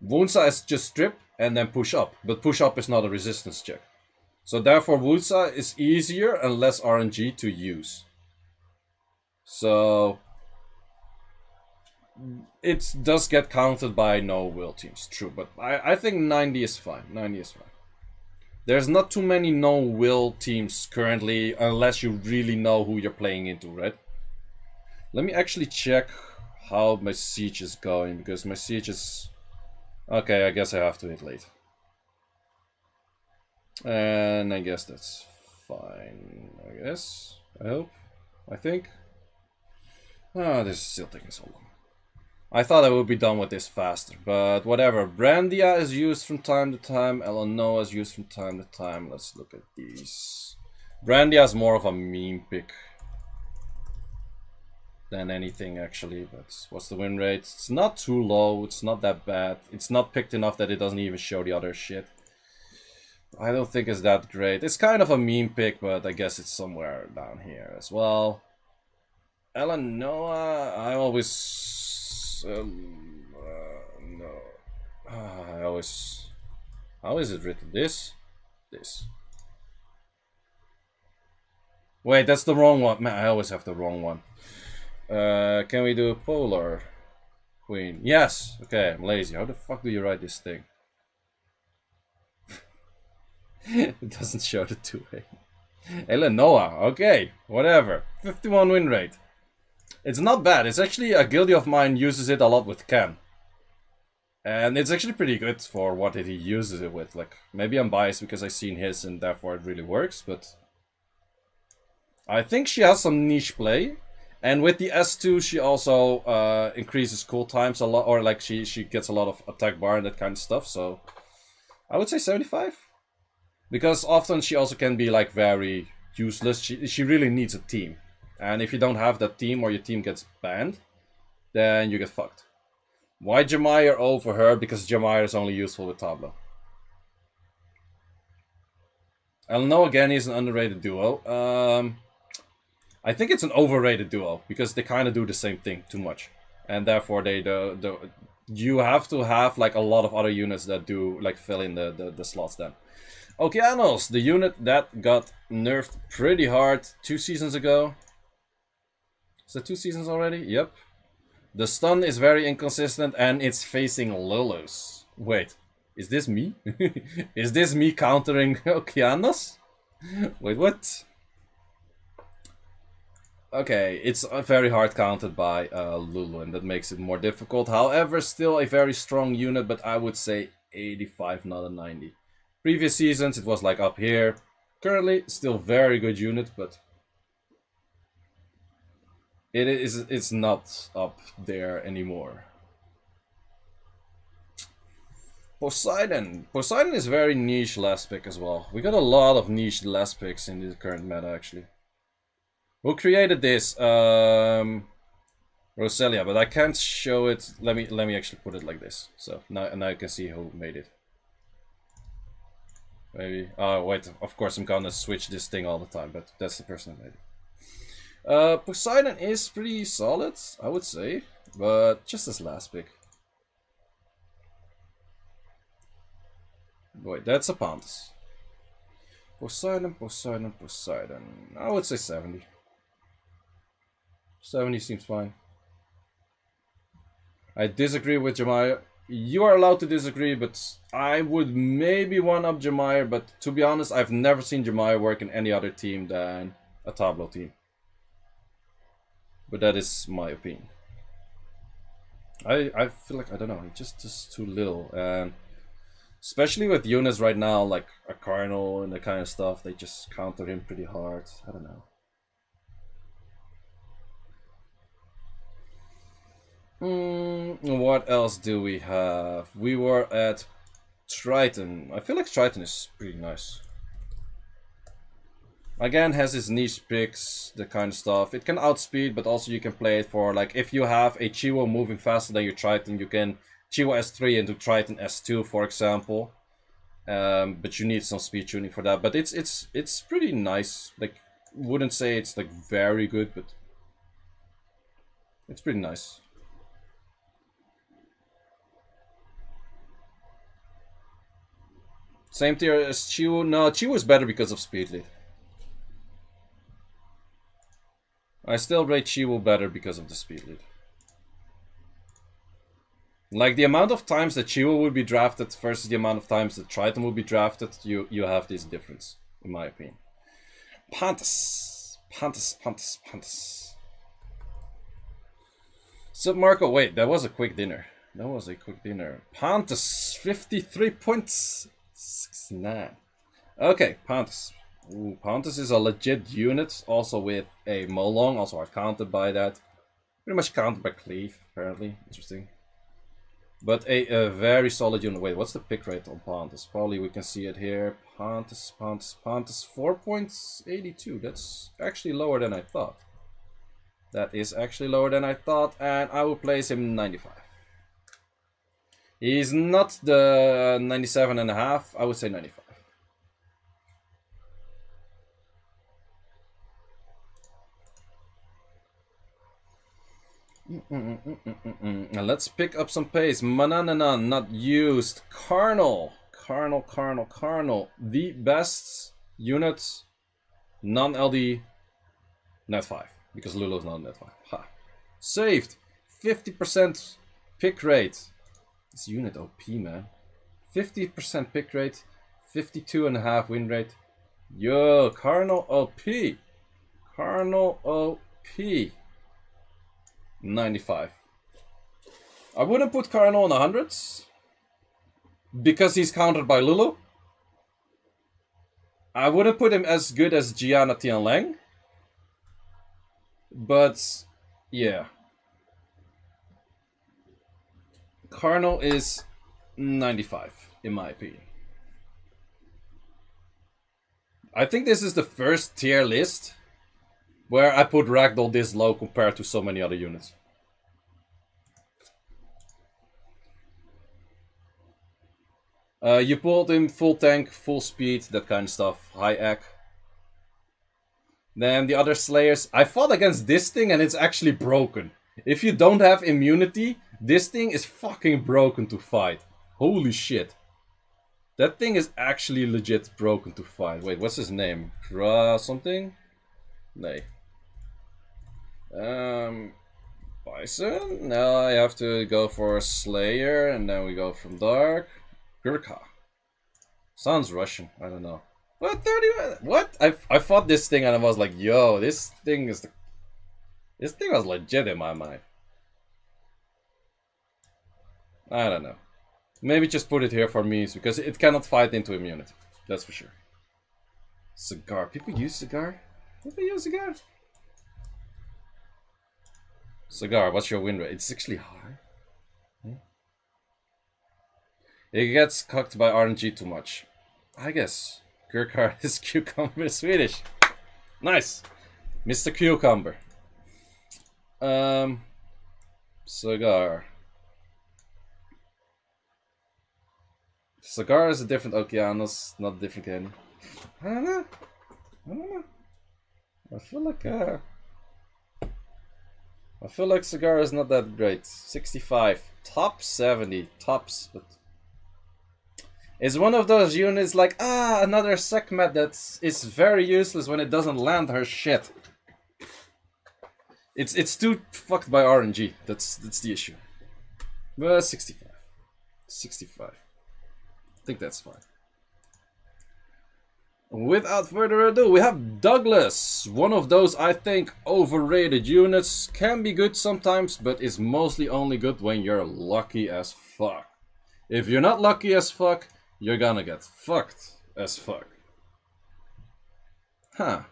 Speaker 1: Wunsa is just strip and then push up. But push up is not a resistance check. So therefore Wusa is easier and less RNG to use. So it does get counted by no will teams, true. But I think 90 is fine. 90 is fine. There's not too many no-will teams currently, unless you really know who you're playing into, right? Let me actually check how my siege is going, because my siege is... Okay, I guess I have to hit late. And I guess that's fine, I guess. I hope. I think. Oh, this is still taking so long. I thought I would be done with this faster, but whatever. Brandia is used from time to time. Eleanor is used from time to time. Let's look at these. Brandia is more of a meme pick than anything, actually. But what's the win rate? It's not too low. It's not that bad. It's not picked enough that it doesn't even show the other shit. I don't think it's that great. It's kind of a meme pick, but I guess it's somewhere down here as well. Eleanor, I always... no. I always... How is it written? This? This. Wait, that's the wrong one. Man, I always have the wrong one. Can we do Polar Queen? Yes! Okay, I'm lazy. How the fuck do you write this thing? It doesn't show the 2A. Eleanor, okay, whatever. 51 win rate. It's not bad. It's actually a guildie of mine uses it a lot with Ken. And it's actually pretty good for what he uses it with. Like, maybe I'm biased because I've seen his and therefore it really works, but... I think she has some niche play. And with the S2 she also increases cool times a lot, or like she gets a lot of attack bar and that kind of stuff, so... I would say 75. Because often she also can be like very useless. She really needs a team. And if you don't have that team or your team gets banned, then you get fucked. Why Gemini over her? Because Gemini is only useful with Tablo. Eleanor again is an underrated duo. I think it's an overrated duo because they kind of do the same thing too much, and therefore you have to have like a lot of other units that do like fill in the slots then. Okeanos, the unit that got nerfed pretty hard 2 seasons ago. Is that 2 seasons already? Yep. The stun is very inconsistent and it's facing Lulus. Wait, is this me? Is this me countering Okeanos? Wait, what? Okay, it's very hard counted by Lulu, and that makes it more difficult. However, still a very strong unit, but I would say 85, not a 90. Previous seasons, it was like up here. Currently, still very good unit, but it's not up there anymore. Poseidon. Poseidon is very niche last pick as well. We got a lot of niche last picks in the current meta, actually. Who created this? Roselia, but I can't show it. Let me actually put it like this. So now you can see who made it. Maybe. Oh wait, of course I'm gonna switch this thing all the time, but that's the person who made it. Poseidon is pretty solid, I would say, but just as last pick. Wait, that's a Pandas. Poseidon, Poseidon, Poseidon. I would say 70. 70 seems fine. I disagree with Gemini. You are allowed to disagree, but I would maybe one-up Gemini, but to be honest, I've never seen Gemini work in any other team than a Tablo team. But that is my opinion. I feel like, I don't know, it's just too little. And especially with units right now, like a Cardinal and that kind of stuff, they just counter him pretty hard. I don't know. What else do we have? We were at Triton. I feel like Triton is pretty nice. Again, has its niche picks, the kind of stuff. It can outspeed, but also you can play it for, like, if you have a Chiwo moving faster than your Triton, you can Chiwo S3 into Triton S2, for example. But you need some speed tuning for that. But it's pretty nice. Like, wouldn't say it's like very good, but it's pretty nice. Same tier as Chiwo. No, Chiwo is better because of speed lead. I still rate Chiwo better because of the speed lead. Like, the amount of times that Chiwo would be drafted versus the amount of times that Triton would be drafted, you have this difference, in my opinion. Pandas. Pandas, Pandas, Pandas. So, Marco, wait, that was a quick dinner. That was a quick dinner. Pandas, 53.69. Okay, Pandas. Ooh, Pandas is a legit unit, also with a Molong, also are counted by that. Pretty much counted by Cleave, apparently. Interesting. But a very solid unit. Wait, what's the pick rate on Pandas? Probably we can see it here. Pandas, Pandas, Pandas, 4.82. That's actually lower than I thought. That is actually lower than I thought, and I will place him 95. He's not the 97.5, I would say 95. Now let's pick up some pace. Mananana, not used. Carnal. Carnal. The best unit, non-LD, net 5. Because Lulu is not net 5. Ha. Saved. 50% pick rate. This unit OP, man. 50% pick rate. 52.5 win rate. Yo, Carnal OP. Carnal OP. 95. I wouldn't put Cardinal in the hundreds because he's countered by Lulu. I wouldn't put him as good as Gianna Tianlang, but yeah, Cardinal is 95 in my opinion. I think this is the first tier list where I put Ragdoll this low compared to so many other units. You pulled him full tank, full speed, that kind of stuff. High AC. Then the other Slayers. I fought against this thing and it's actually broken. If you don't have immunity, this thing is fucking broken to fight. Holy shit. That thing is actually legit broken to fight. Wait, what's his name? Something? Nay. Bison? Now I have to go for a Slayer, and then we go from Dark. Gurkha. Sounds Russian, I don't know. What, 30? What? I fought this thing and I was like, yo, this thing is the This thing was legit in my mind. I don't know. Maybe just put it here for me, because it cannot fight into immunity. That's for sure. Cigar. People use cigar? People use cigar? Cigar, what's your win rate? It's actually high. It gets cocked by RNG too much. I guess. Gurkar is cucumber Swedish. Nice. Mr. Cucumber. Cigar. Cigar is a different Okeanos, not a different candy. I don't know. I feel like cigar is not that great. 65. Top 70. Tops, but it's one of those units like, another Sekhmet that is very useless when it doesn't land her shit. It's too fucked by RNG. That's the issue. But 65. 65. I think that's fine. Without further ado, we have Douglas. One of those, I think, overrated units. Can be good sometimes, but is mostly only good when you're lucky as fuck. If you're not lucky as fuck, you're gonna get fucked as fuck. Huh.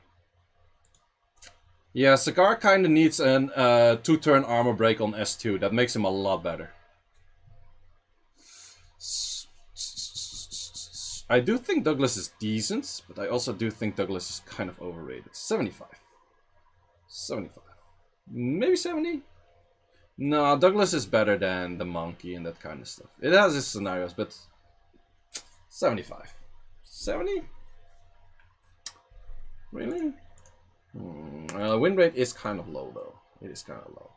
Speaker 1: Yeah, Cigar kinda needs an 2-turn armor break on S2. That makes him a lot better. I do think Douglas is decent, but I also do think Douglas is kind of overrated. 75. 75. Maybe 70? No, Douglas is better than the Monkey and that kind of stuff. It has its scenarios, but 75. 70? Really? Win rate is kind of low, though. It is kind of low.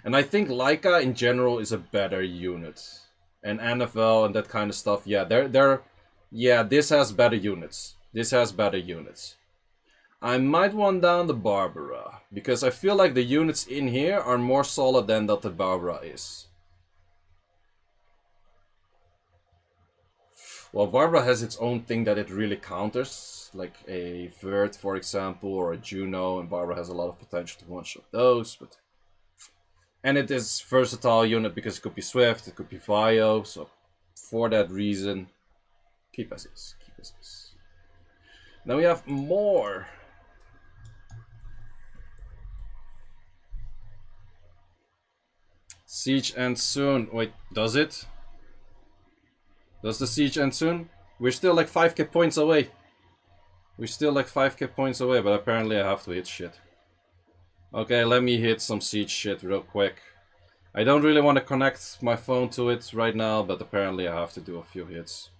Speaker 1: And I think Leica in general is a better unit. And NFL and that kind of stuff, yeah, yeah, this has better units. This has better units. I might want down the Barbara, because I feel like the units in here are more solid than that the Barbara is. Well, Barbara has its own thing that it really counters, like a Vert, for example, or a Juno, and Barbara has a lot of potential to one-shot those, but... And it is versatile unit because it could be Swift, it could be Vio, so for that reason... Keep as is. Keep as is. Now we have more. Siege ends soon. Wait, does it? Does the siege end soon? We're still like 5k points away. We're still like 5k points away, but apparently I have to hit shit. Okay, let me hit some siege shit real quick. I don't really want to connect my phone to it right now, but apparently I have to do a few hits.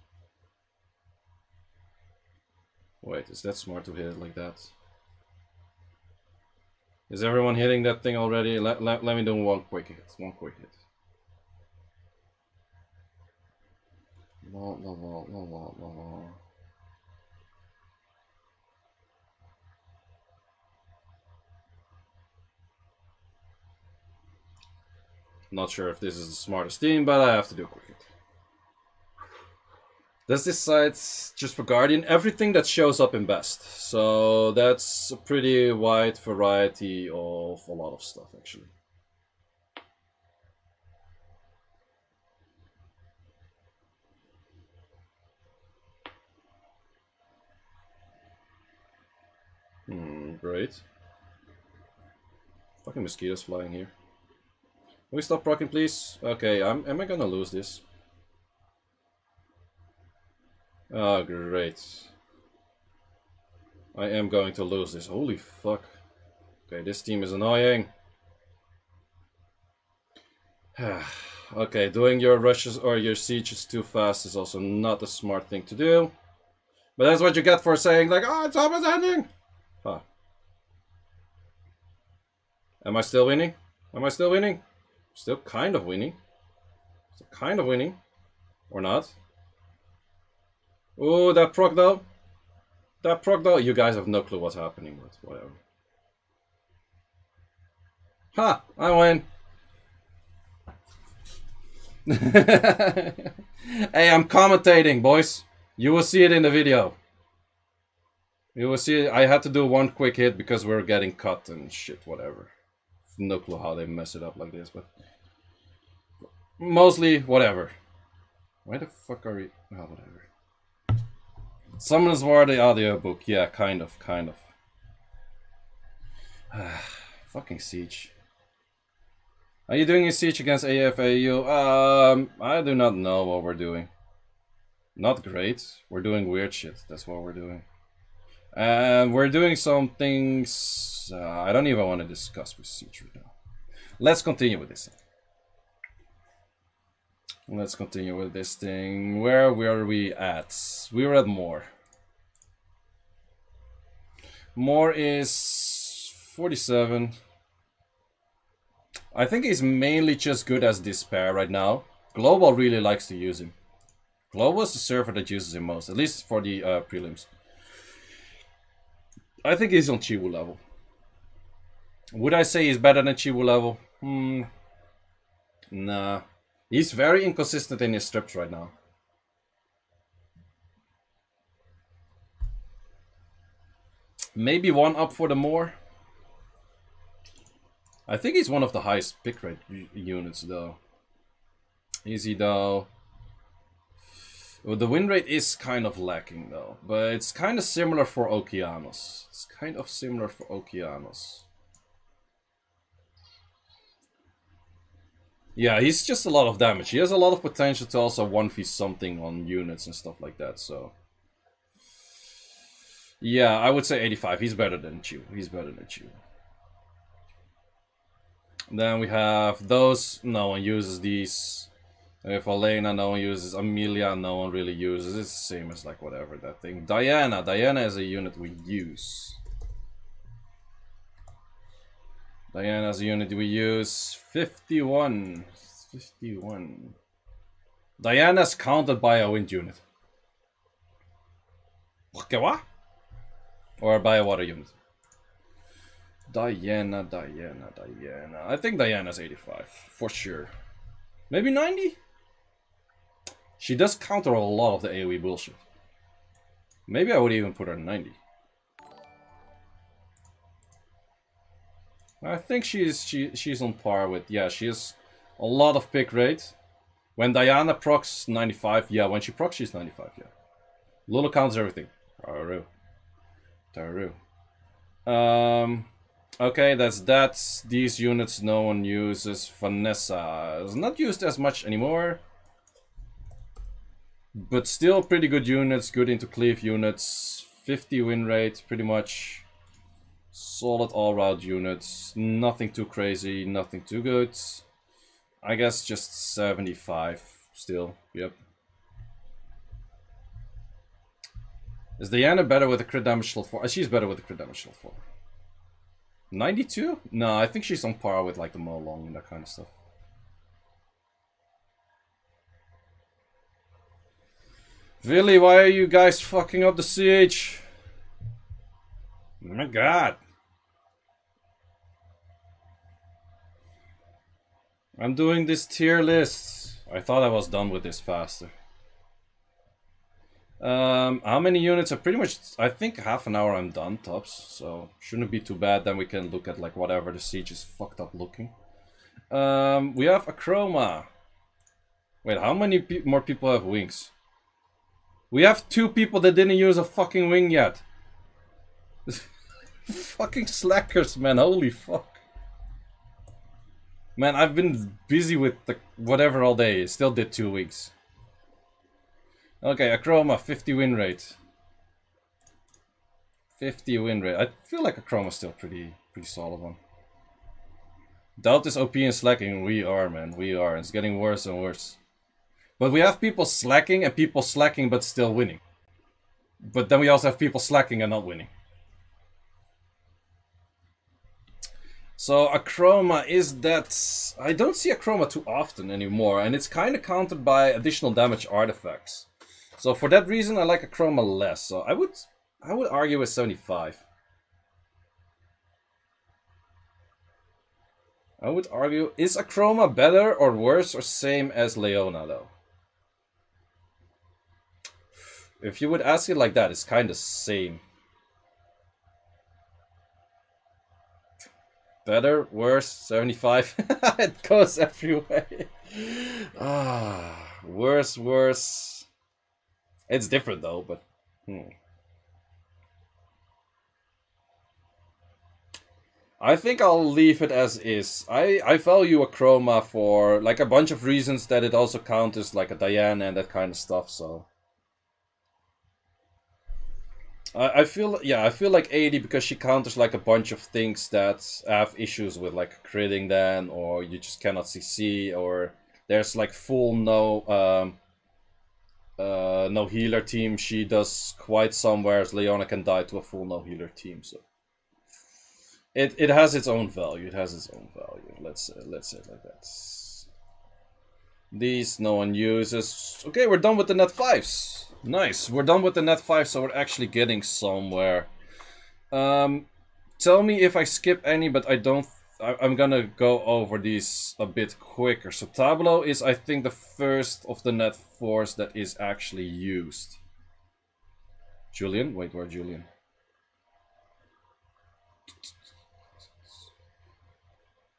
Speaker 1: Wait, is that smart to hit it like that? Is everyone hitting that thing already? Let me do one quick hit. One quick hit. Not sure if this is the smartest thing, but I have to do a quick hit. Does this site just for Guardian? Everything that shows up in best. So that's a pretty wide variety of a lot of stuff, actually. Great. Fucking mosquitoes flying here. Can we stop rocking, please? Okay, am I gonna lose this? Oh, great. I am going to lose this. Holy fuck. Okay, this team is annoying. Okay, doing your rushes or your sieges too fast is also not a smart thing to do. But that's what you get for saying, like, oh, it's almost ending! Huh. Am I still winning? Am I still winning? Still kind of winning. Still kind of winning. Or not. Oh, that proc though. That proc though. You guys have no clue what's happening, but whatever. Ha! I win. Hey, I'm commentating, boys. You will see it in the video. You will see it. I had to do one quick hit because we're getting cut and shit, whatever. no clue how they mess it up like this, but mostly whatever. Why the fuck are we? Oh, whatever. Summoners War, the audiobook. Yeah, kind of. Fucking Siege. Are you doing a Siege against AFAU? I do not know what we're doing. Not great. We're doing weird shit. That's what we're doing. And we're doing some things I don't even want to discuss with Siege right now. Let's continue with this thing. Let's continue with this thing. Where were we at? We were at More. More is 47. I think he's mainly just good as Despair right now. Global really likes to use him. Global is the server that uses him most, at least for the prelims. I think he's on Chiwu level. Would I say he's better than Chiwu level? Nah. He's very inconsistent in his strips right now. Maybe one up for the More. I think he's one of the highest pick rate units though. Is he though? Well, the win rate is kind of lacking though, but it's kind of similar for Okeanos. Yeah, he's just a lot of damage. He has a lot of potential to also 1v something on units and stuff like that, so... Yeah, I would say 85. He's better than Chu. Then we have those. No one uses these. We have Elena, no one uses. Amelia, no one really uses. It's the same as like whatever that thing. Diana is a unit we use. Diana's a unit we use. 51. Diana's counted by a wind unit. Okay, what? Or by a water unit. Diana. I think Diana's 85, for sure. Maybe 90? She does counter a lot of the AoE bullshit. Maybe I would even put her 90. I think she's on par with, yeah, she has a lot of pick rate. When Diana procs 95, yeah, when she procs she's 95, yeah. Lulu counts everything. Taru. Okay, that's that. These units no one uses. Vanessa is not used as much anymore. But still pretty good units, good into cleave units. 50 win rate, pretty much. Solid all-round units. Nothing too crazy, nothing too good. I guess just 75 still, yep. Is Diana better with a crit damage level 4? She's better with a crit damage level 4. 92? No, I think she's on par with like the Mo Long and that kind of stuff. Really, why are you guys fucking up the CH? Oh my god. I'm doing this tier list. I thought I was done with this faster. How many units are pretty much, I think half an hour I'm done tops, so shouldn't be too bad. Then we can look at like whatever the siege is fucked up looking. We have a Chroma. Wait, how many more people have wings? We have 2 people that didn't use a fucking wing yet. Fucking slackers, man, holy fuck. Man, I've been busy with the whatever all day, still did 2 weeks. Okay, Achroma, 50 win rate. 50 win rate. I feel like Achroma's still pretty solid one. Doubt is OP and slacking. We are, man. We are. It's getting worse and worse. But we have people slacking and people slacking but still winning. But then we also have people slacking and not winning. So Achroma is that... I don't see Achroma too often anymore. And it's kind of countered by additional damage artifacts. So for that reason, I like Achroma less. So I would argue with 75. I would argue, is Achroma better or worse or same as Leona though? If you would ask it like that, it's kind of same. Better, worse, 75. It goes everywhere. Worse. It's different though, but I think I'll leave it as is. I value a chroma for like a bunch of reasons, that it also counters like a Diana and that kind of stuff, so I feel like 80 because she counters like a bunch of things that have issues with like critting then, or you just cannot CC, or there's like full no healer team. She does quite some, whereas Leona can die to a full no healer team, so it has its own value. Let's say it like that. These no one uses. Okay, we're done with the net 5s. Nice, we're done with the net 5, so we're actually getting somewhere. Tell me if I skip any, but I don't. I'm gonna go over these a bit quicker. So Tablo is, I think, the first of the net 4s that is actually used. Julian? Wait, where Julian?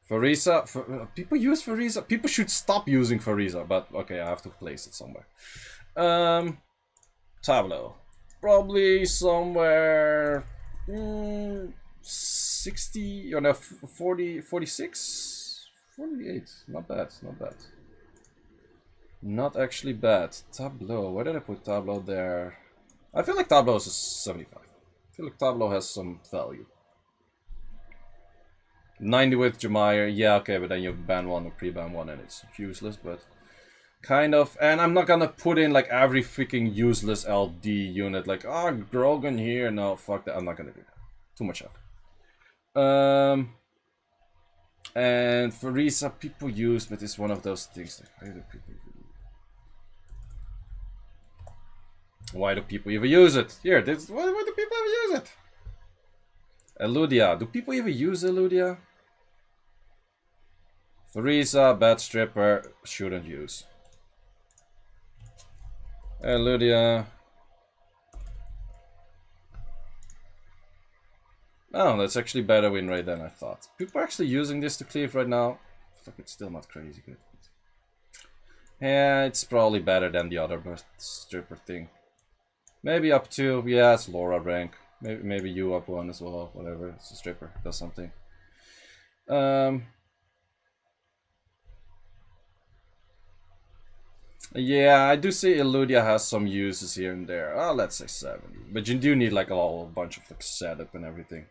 Speaker 1: Vereesa, people use Vereesa. People should stop using Vereesa, but okay, I have to place it somewhere. Tablo, probably somewhere 60 or no 40, 46, 48. Not bad, not bad. Not actually bad. Tablo, where did I put Tablo there? I feel like Tablo is a 75. I feel like Tablo has some value. 90 with Chimera, yeah, okay, but then you ban one or pre-ban one and it's useless, but kind of. And I'm not gonna put in like every freaking useless LD unit, like, oh, Grogan here. No, fuck that, I'm not gonna do that. Too much effort. And Vereesa, people use, but it's one of those things that why do people even use it? Here, this, why do people ever use it? Eludia, do people even use Eludia? Vereesa, bad stripper, shouldn't use. Eludia. Oh, that's actually better win rate than I thought. People are actually using this to cleave right now. Fuck, it's still not crazy good. Yeah, it's probably better than the other stripper thing. Maybe up 2, yeah, it's Laura rank. Maybe you up 1 as well, whatever, it's a stripper, does something. Yeah, I do see Eludia has some uses here and there. Oh, let's say 70. But you do need like a whole bunch of like setup and everything.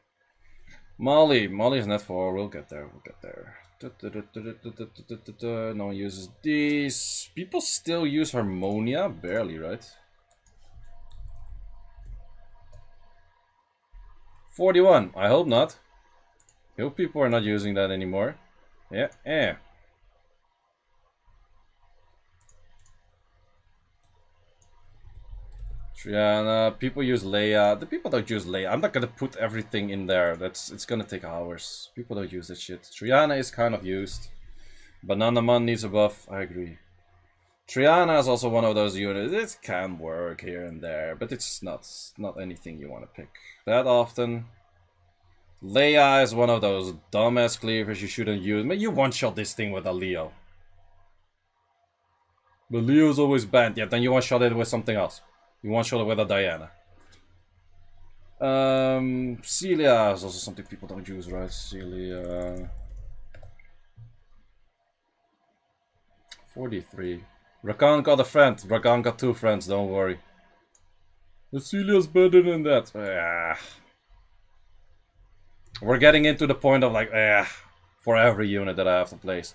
Speaker 1: Molly's net 4, we'll get there, No one uses these. People still use Harmonia? Barely, right? 41, I hope not. I hope people are not using that anymore. Yeah. Triana, people use Leha. The people don't use Leha. I'm not gonna put everything in there. It's gonna take hours. People don't use that shit. Triana is kind of used. Bananaman needs a buff. I agree. Triana is also one of those units. It can work here and there, but it's not anything you want to pick that often. Leha is one of those dumbass cleavers you shouldn't use. But you one-shot this thing with a Leo. But Leo's always banned. Yeah, then you one-shot it with something else. You one-shot it with a Diana. Celia is also something people don't use, right? Celia. 43. Rakan got a friend. Rakan got 2 friends, don't worry. But Celia's better than that. We're getting into the point of like, for every unit that I have to place.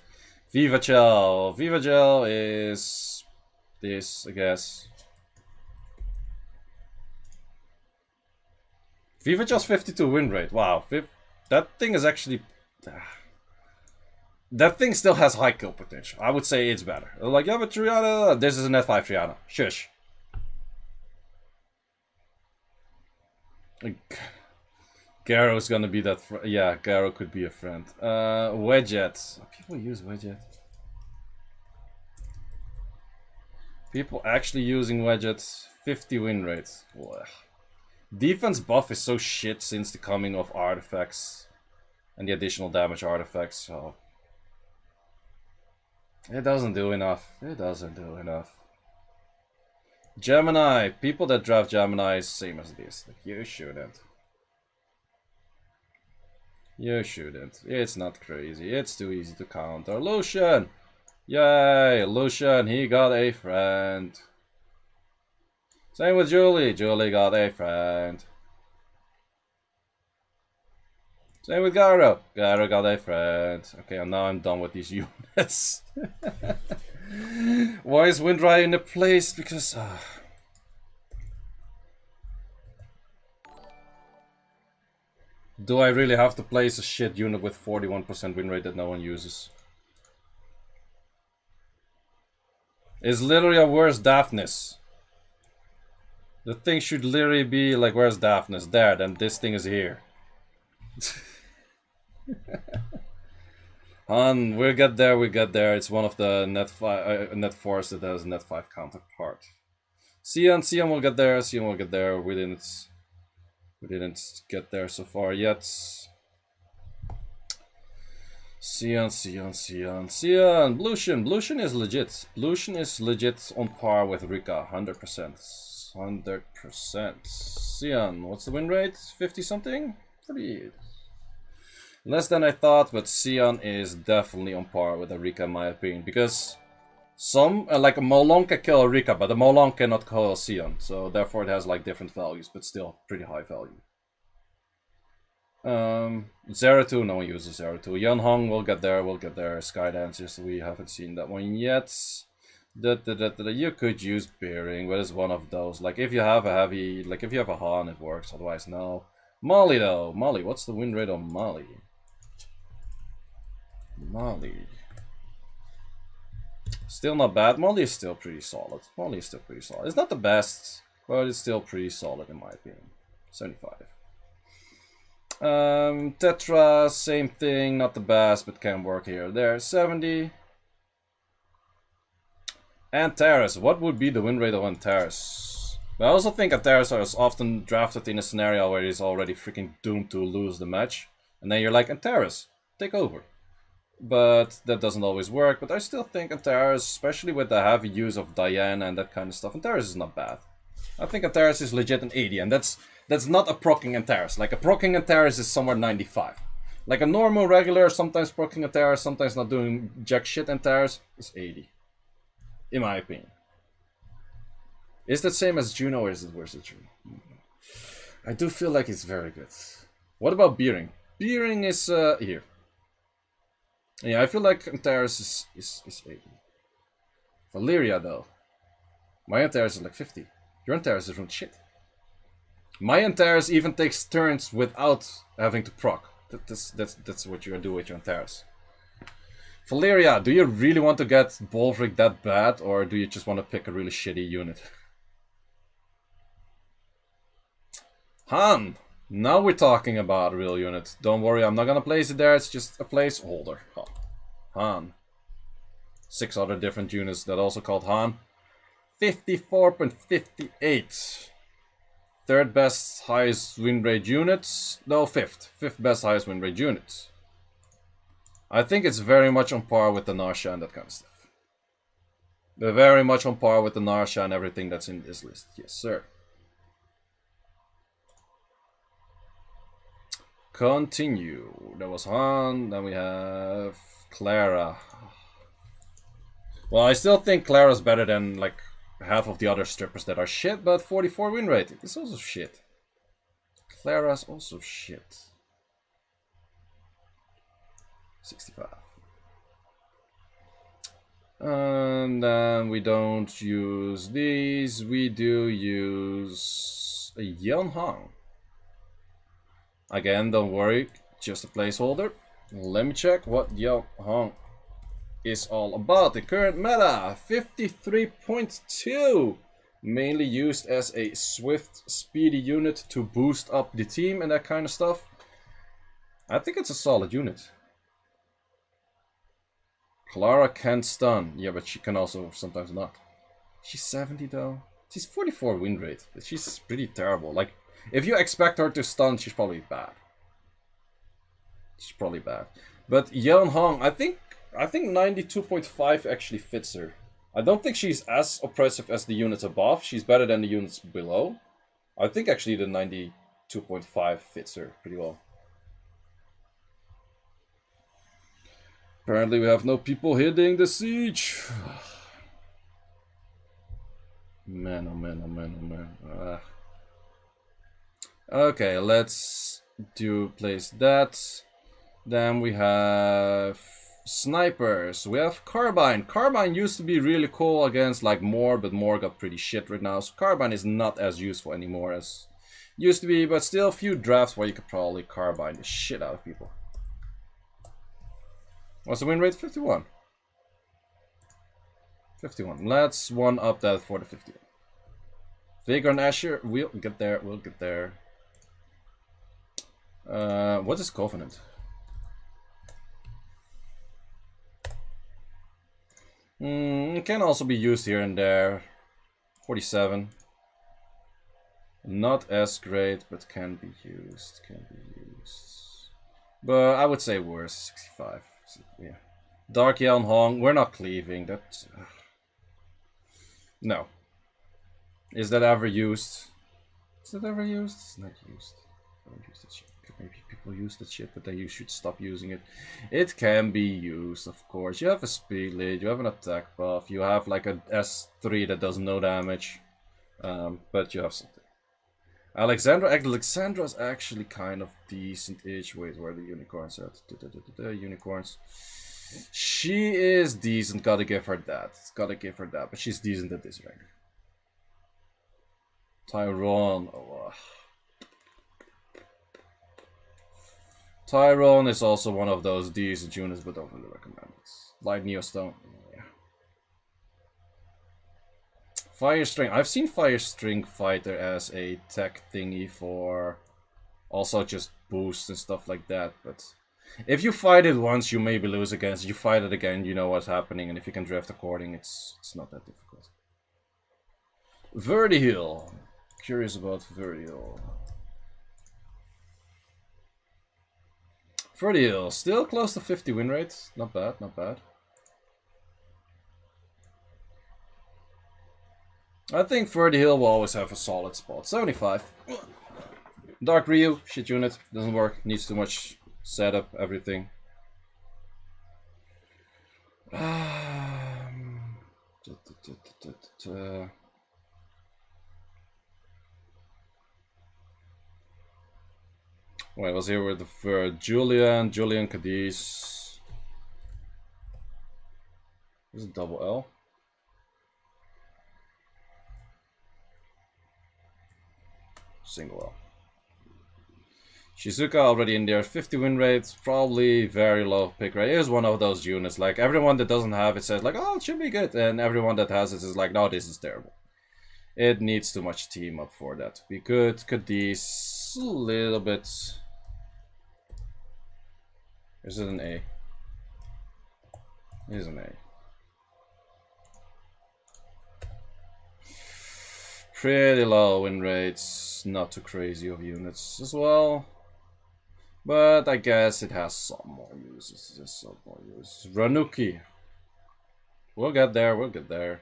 Speaker 1: Viva Gel. Viva Gel is this, I guess. Viva Gel's 52 win rate. Wow. That thing is actually... That thing still has high kill potential. I would say it's better. Like, yeah, but Triana... This is a net 5 Triana. Shush. Garo's gonna be that... Yeah, Garo could be a friend. Wedjet. People use Wedjet. People actually using Wedget. 50 win rates. Ugh. Defense buff is so shit since the coming of artifacts. And the additional damage artifacts, so... It doesn't do enough. It doesn't do enough. Gemini! People that draft Gemini is same as this. Like, you shouldn't. You shouldn't. It's not crazy. It's too easy to counter. Lucian! Yay! Lucian, he got a friend. Same with Julie. Julie got a friend. Same with Gyro. Gyro got a friend. Okay, and now I'm done with these units. Why is Windrider in the place? Because... Do I really have to place a shit unit with 41% win rate that no one uses? It's literally a worse Daphnis. The thing should literally be like, where's Daphnis? There, then this thing is here. We'll get there, we get there. It's one of the net 4s that has a net 5 counterpart. Sion will get there, Sion will get there. We didn't get there so far yet. Sion. Blution is legit. Blution is legit on par with Rika, 100%. 100%. Sion, what's the win rate? 50 something? Pretty less than I thought, but Sion is definitely on par with a Rika in my opinion, because some, like a Molong can kill a Rika, but a Molong cannot kill a Sion, so therefore it has like different values, but still pretty high value. Zeratul, no one uses Zeratul. Yunhong will get there, Skydancers, we haven't seen that one yet. You could use Bearing, but it's one of those. Like if you have a heavy, like if you have a Han, it works, otherwise no. Molly though, Molly, what's the win rate on Molly? Molly. Still not bad. Molly is still pretty solid. It's not the best, but it's still pretty solid in my opinion. 75. Tetra, same thing, not the best, but can work here or there. 70. Antares, what would be the win rate of Antares? But I also think Antares is often drafted in a scenario where he's already freaking doomed to lose the match. And then you're like, Antares, take over. But that doesn't always work. But I still think Antares, especially with the heavy use of Diana and that kind of stuff, Antares is not bad. I think Antares is legit an 80, and that's not a proccing Antares. Like a proccing Antares is somewhere 95. Like a normal, regular, sometimes proccing Antares, sometimes not doing jack shit Antares is 80. In my opinion. Is that same as Juno or is it worse than Juno? I do feel like it's very good. What about Bearing? Bearing is here. Yeah, I feel like Antares is 80. Valeria though. My Antares is like 50. Your Antares is from shit. My Antares even takes turns without having to proc. That's what you do with your Antares. Valeria, do you really want to get Bolvric that bad, or do you just want to pick a really shitty unit? Han! Now we're talking about a real unit. Don't worry, I'm not gonna place it there, it's just a placeholder. Oh. Han. 6 other different units that also called Han. 54.58. Third best highest win rate units. No, fifth. Fifth best highest win rate units. I think it's very much on par with the Narsha and that kind of stuff. They're very much on par with the Narsha and everything that's in this list. Yes, sir. Continue. That was Han. Then we have Clara. Well, I still think Clara's better than like half of the other strippers that are shit, but 44 win rate. It's also shit. Clara's also shit. 65. And then we don't use these. We do use a Yunhong. Again, don't worry, just a placeholder. Let me check what Yunhong is all about. The current meta, 53.2. Mainly used as a swift, speedy unit to boost up the team and that kind of stuff. I think it's a solid unit. Clara can stun. Yeah, but she can also sometimes not. She's 70 though. She's 44 win rate. She's pretty terrible. Like, if you expect her to stun, she's probably bad. She's probably bad. But Yeon Hong, I think 92.5 actually fits her. I don't think she's as oppressive as the units above. She's better than the units below. I think actually the 92.5 fits her pretty well. Apparently we have no people hitting the siege. Man, oh man, oh man, oh man. Okay, let's place that. Then we have snipers. We have Carbine. Carbine used to be really cool against like Moore, but Moore got pretty shit right now. So Carbine is not as useful anymore as used to be, but still a few drafts where you could probably Carbine the shit out of people. What's the win rate? 51. 51. Let's one up that for the 51. Vigor Eshir. We'll get there. We'll get there. What is Covenant? It can also be used here and there. 47. Not as great, but can be used. Can be used. But I would say worse. 65. Yeah. Dark Yeon Hong. We're not cleaving. That. No. Is that ever used? Is that ever used? It's not used. I don't use that shit. Maybe people use that shit, but then you should stop using it. It can be used, of course. You have a speed lead, you have an attack buff, you have like a S3 that does no damage. But you have something. Alexandra's actually kind of decent-ish. Wait, where are the unicorns at? Unicorns. She is decent, gotta give her that. Gotta give her that, but she's decent at this rank. Tyrone. Oh, Tyrone is also one of those decent units, but don't really recommend it. Light Neostone. Yeah. Firestring. I've seen Firestring Fighter as a tech thingy for also just boosts and stuff like that, but if you fight it once, you maybe lose against it. You fight it again, you know what's happening, and if you can drift according, it's not that difficult. Verdihill. Curious about Verdihill. Verdihill, still close to 50 win rate. Not bad, not bad. I think Verdihill will always have a solid spot. 75. Dark Ryu, shit unit, doesn't work, needs too much setup, everything. Wait, I was here with the Julian Cadiz. Is it double L? Single L. Shizuka already in there, 50 win rates, probably very low pick rate. It is one of those units, like everyone that doesn't have it says like, oh, it should be good, and everyone that has it is like, no, this is terrible. It needs too much team up for that to be good. Cadiz, a little bit. Is it an A? It is an A. Pretty low win rates, not too crazy of units as well. But I guess it has some more uses. There's some more uses. Ranuki. We'll get there, we'll get there.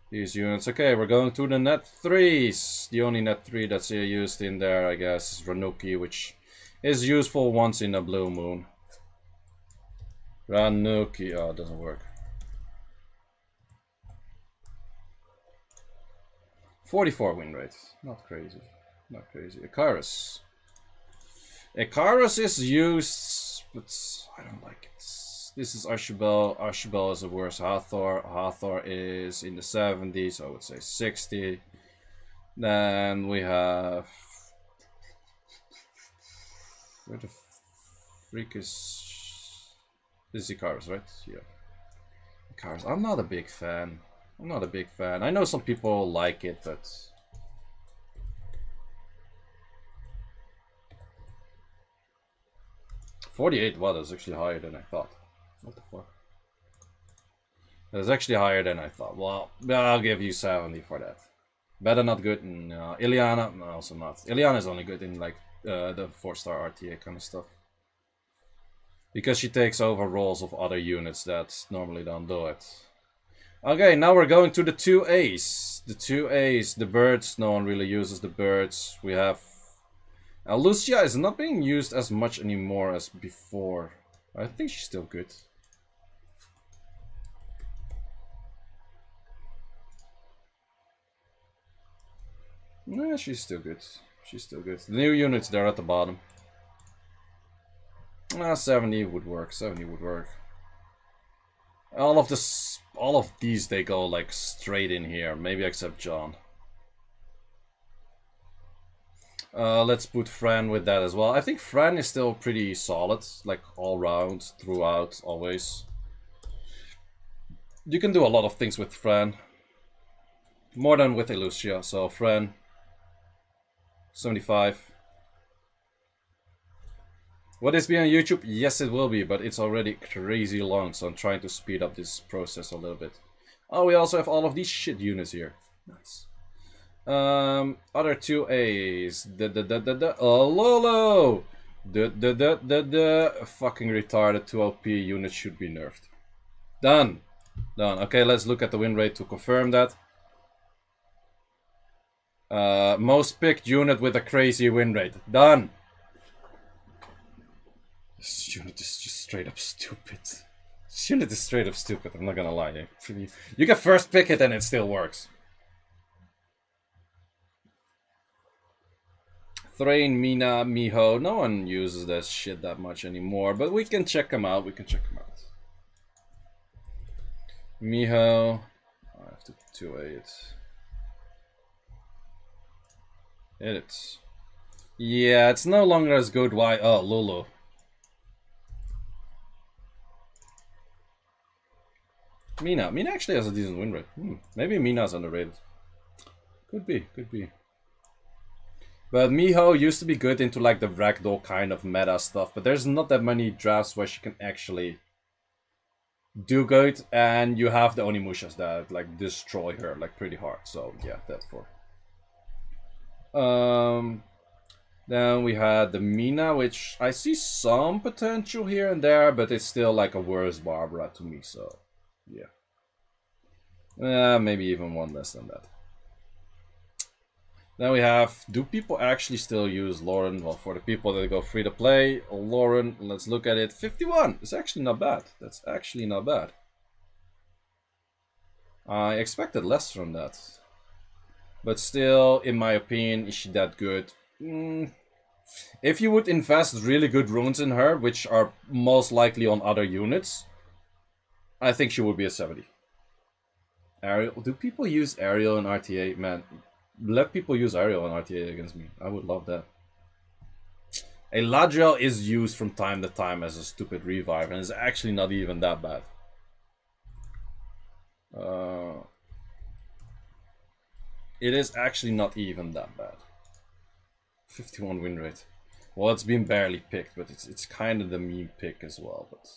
Speaker 1: These units. Okay, we're going to the net 3s. The only net 3 that's used in there, I guess, is Ranuki, which is useful once in a blue moon. Ranuki. Oh, it doesn't work. 44 win rate. Not crazy. Not crazy. Icares. Icares is used, but I don't like it. This is Aschubel. Aschubel is the worst. Hathor is in the 70s, I would say 60. Then we have... Where the freak is... This is Icares, right? Yeah. Icares. I'm not a big fan. I'm not a big fan. I know some people like it, but... 48, wow, that's actually higher than I thought. What the fuck? That's actually higher than I thought. Well, I'll give you 70 for that. Better not good in Ileana, no, also not. Ileana is only good in like the 4-star RTA kind of stuff. Because she takes over roles of other units that normally don't do it. Okay, now we're going to the 2As. The 2As, the birds, no one really uses the birds. We have... Elucia is not being used as much anymore as before. I think she's still good. Nah, she's still good. She's still good. The new units, they're at the bottom. 70 would work. 70 would work. All of these, they go like straight in here. Maybe except John. Let's put Fran with that as well. I think Fran is still pretty solid, like all round, throughout, always. You can do a lot of things with Fran. More than with Elucia. So Fran, 75. Will this be on YouTube? Yes, it will be, but it's already crazy long, so I'm trying to speed up this process a little bit. Oh, we also have all of these shit units here. Nice. Other 2As. LULU! The fucking retarded 2LP unit should be nerfed. Done. Done. Okay, let's look at the win rate to confirm that. Most picked unit with a crazy win rate. Done. This unit is just straight up stupid. This unit is straight up stupid, I'm not gonna lie. You can first pick it and it still works. Thrain, Mina, Miho. No one uses that shit that much anymore, but we can check them out. We can check them out. Miho. I have to 2A it. Hit it. Yeah, it's no longer as good. Why? Oh, LULU. Mina. Mina actually has a decent win rate. Maybe Mina's underrated. Could be, could be. But Miho used to be good into like the ragdoll kind of meta stuff, but there's not that many drafts where she can actually do good, and you have the Onimushas that like destroy her like pretty hard. So yeah, that's for. Then we had the Mina, which I see some potential here and there, but it's still like a worse Barbara to me, so yeah. Maybe even one less than that. Then we have, do people actually still use Lauren? Well, for the people that go free to play, Lauren, let's look at it. 51, it's actually not bad. That's actually not bad. I expected less from that. But still, in my opinion, is she that good? If you would invest really good runes in her, which are most likely on other units, I think she would be a 70. Ariel, do people use Ariel in RTA? Man, let people use Ariel in RTA against me. I would love that. Eladriel is used from time to time as a stupid revive, and it's actually not even that bad. It is actually not even that bad. 51 win rate. Well, it's been barely picked, but it's kind of the meme pick as well. But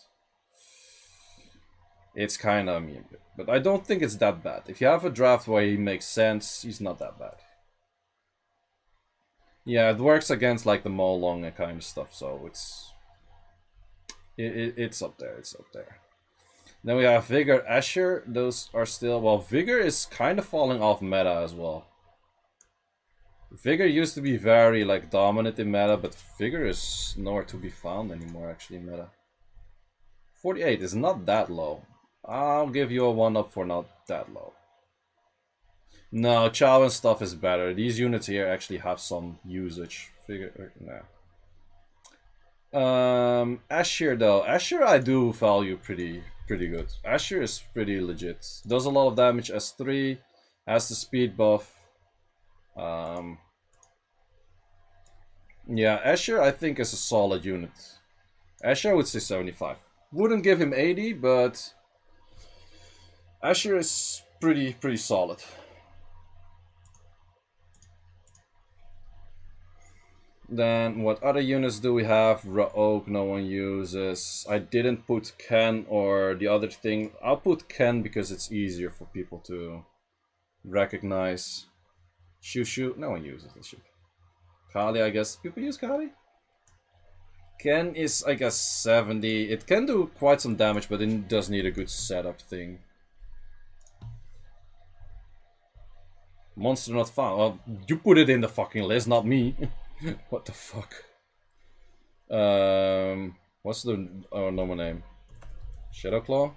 Speaker 1: it's kind of a meme pick. But I don't think it's that bad. If you have a draft where he makes sense, he's not that bad. Yeah, it works against like the Molong and kind of stuff, so it's up there. It's up there. Then we have Vigor Eshir. Those are still, well, Vigor is kind of falling off meta as well. Vigor used to be very like dominant in meta, but Vigor is nowhere to be found anymore actually in meta. 48 is not that low. I'll give you a 1-up for not that low. No, Chow and stuff is better. These units here actually have some usage. Vigor, no. Eshir though. Eshir I do value pretty good. Eshir is pretty legit. Does a lot of damage as 3, has the speed buff. Yeah, Eshir I think is a solid unit. Eshir I would say 75. Wouldn't give him 80, but Eshir is pretty solid. Then what other units do we have? Raoak no one uses. I didn't put Ken or the other thing. I'll put Ken because it's easier for people to recognize. Shushu, no one uses this shit. Kahli, I guess. People use Kahli? Ken is, I guess, 70. It can do quite some damage, but it does need a good setup thing. Monster not found. Well, you put it in the fucking list, not me. What the fuck? What's the normal name? Shadowclaw?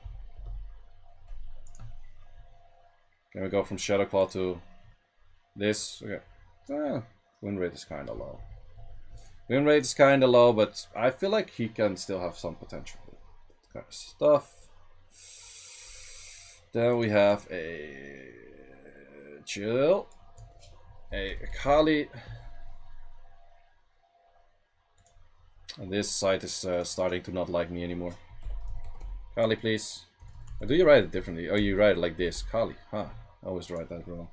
Speaker 1: Can we go from Shadowclaw to this? Okay. Win rate is kinda low. Win rate is kinda low, but I feel like he can still have some potential. That kind of stuff. Then we have a chill. A Kahli. And this site is starting to not like me anymore. Kahli, please. Or do you write it differently? Oh, you write it like this. Kahli. Huh. I always write that wrong.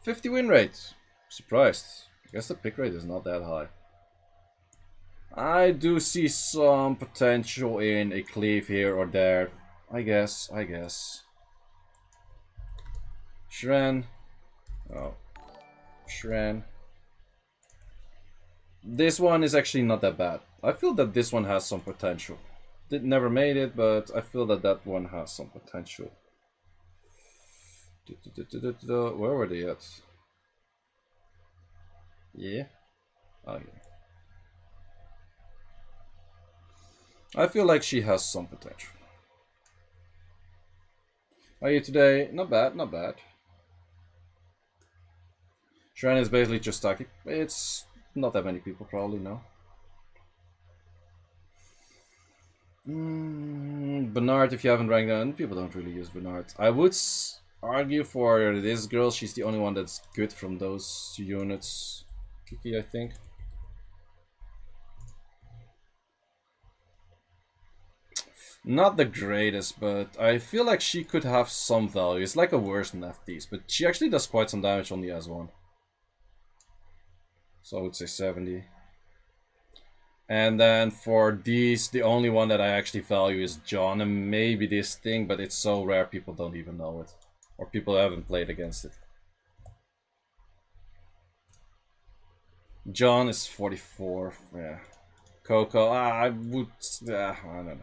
Speaker 1: 50 win rate. Surprised. I guess the pick rate is not that high. I do see some potential in a cleave here or there. I guess. Shren. Oh. Shren. This one is actually not that bad. I feel that this one has some potential. Never made it, but I feel that that one has some potential. Where were they at? Yeah. Oh yeah. I feel like she has some potential. How are you today? Not bad, not bad. Shren is basically just Taki. It's not that many people probably know. Bernard, if you haven't ranked down, people don't really use Bernard. I would argue for this girl. She's the only one that's good from those units. Kiki, I think. Not the greatest, but I feel like she could have some value. It's like a worse than FDs, but she actually does quite some damage on the S1. So I would say 70. And then for these, the only one that I actually value is John, and maybe this thing, but it's so rare people don't even know it. Or people haven't played against it. John is 44, yeah. Coco, I would, I don't know.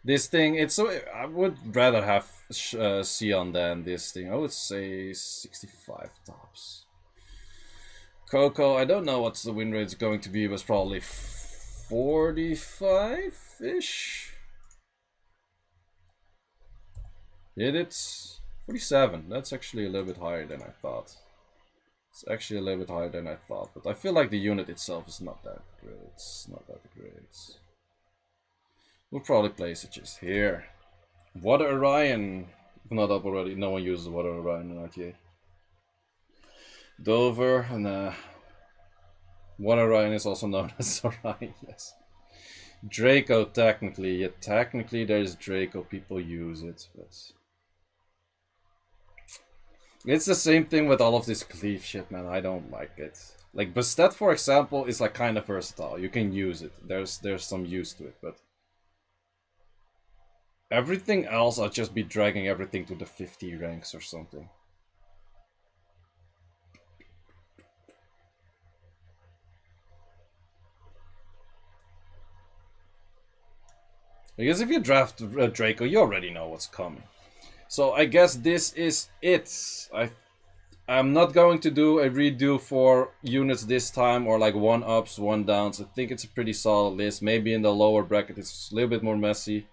Speaker 1: This thing, it's so, I would rather have Sion than this thing. I would say 65 tops. Coco, I don't know what the win rate is going to be, but it's probably 45-ish. Hit it. 47. That's actually a little bit higher than I thought. It's actually a little bit higher than I thought, but I feel like the unit itself is not that great. It's not that great. We'll probably place it just here. Water Orion. Not up already. No one uses Water Orion in RTA. Dover and Water Orion is also known as Orion, yes. Draco, technically. Yeah, technically there's Draco. People use it, but it's the same thing with all of this cleave shit, man. I don't like it. Like Bastet, for example, is like kind of versatile. You can use it. There's some use to it, but everything else, I'll just be dragging everything to the 50 ranks or something. Because if you draft Draco, you already know what's coming. So I guess this is it. I'm not going to do a redo for units this time, or like 1-ups, 1-downs. I think it's a pretty solid list. Maybe in the lower bracket it's a little bit more messy.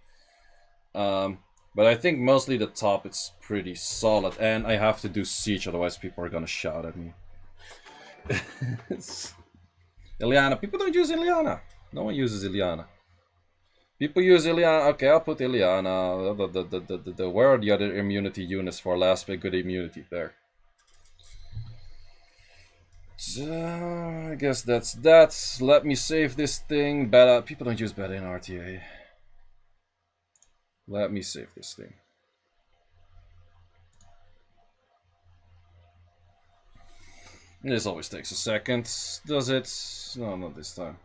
Speaker 1: But I think mostly the top it's pretty solid. And I have to do Siege, otherwise people are gonna shout at me. Ileana. People don't use Ileana. No one uses Ileana. People use Ileana. Okay, I'll put Ileana. Where are the other immunity units for last bit? Good immunity there. I guess that's that. Let me save this thing. Beta. People don't use beta in RTA. Let me save this thing. This always takes a second. Does it? No, not this time.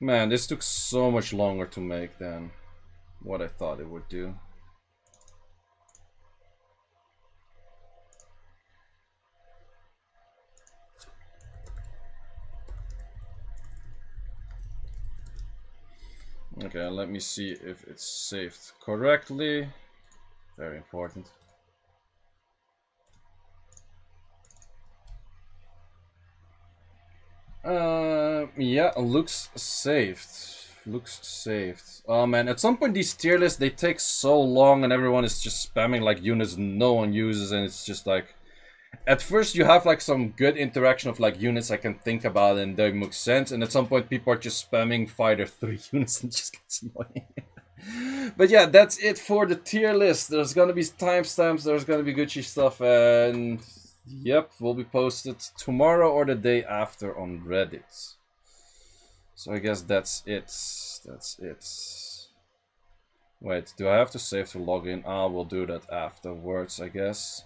Speaker 1: Man, this took so much longer to make than what I thought it would do. Okay, let me see if it's saved correctly. Very important. Yeah, looks saved. Looks saved. Oh man, at some point these tier lists, they take so long and everyone is just spamming like units no one uses, and it's just like... At first you have like some good interaction of like units I can think about and they make sense, and at some point people are just spamming fighter 3 units and just gets annoying. But yeah, that's it for the tier list. There's gonna be timestamps, there's gonna be Gucci stuff, and yep, will be posted tomorrow or the day after on Reddit. So I guess that's it. That's it. Wait, do I have to save to log in? Ah, we'll do that afterwards, I guess.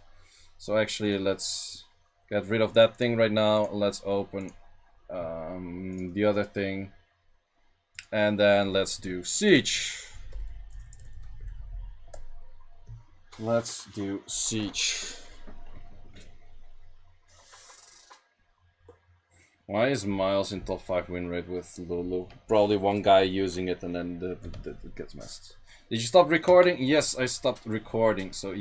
Speaker 1: So actually, let's get rid of that thing right now. Let's open the other thing. And then let's do Siege. Let's do Siege. Why is Miles in top 5 win rate with Lulu? Probably one guy using it and then it gets messed. Did you stop recording? Yes, I stopped recording, so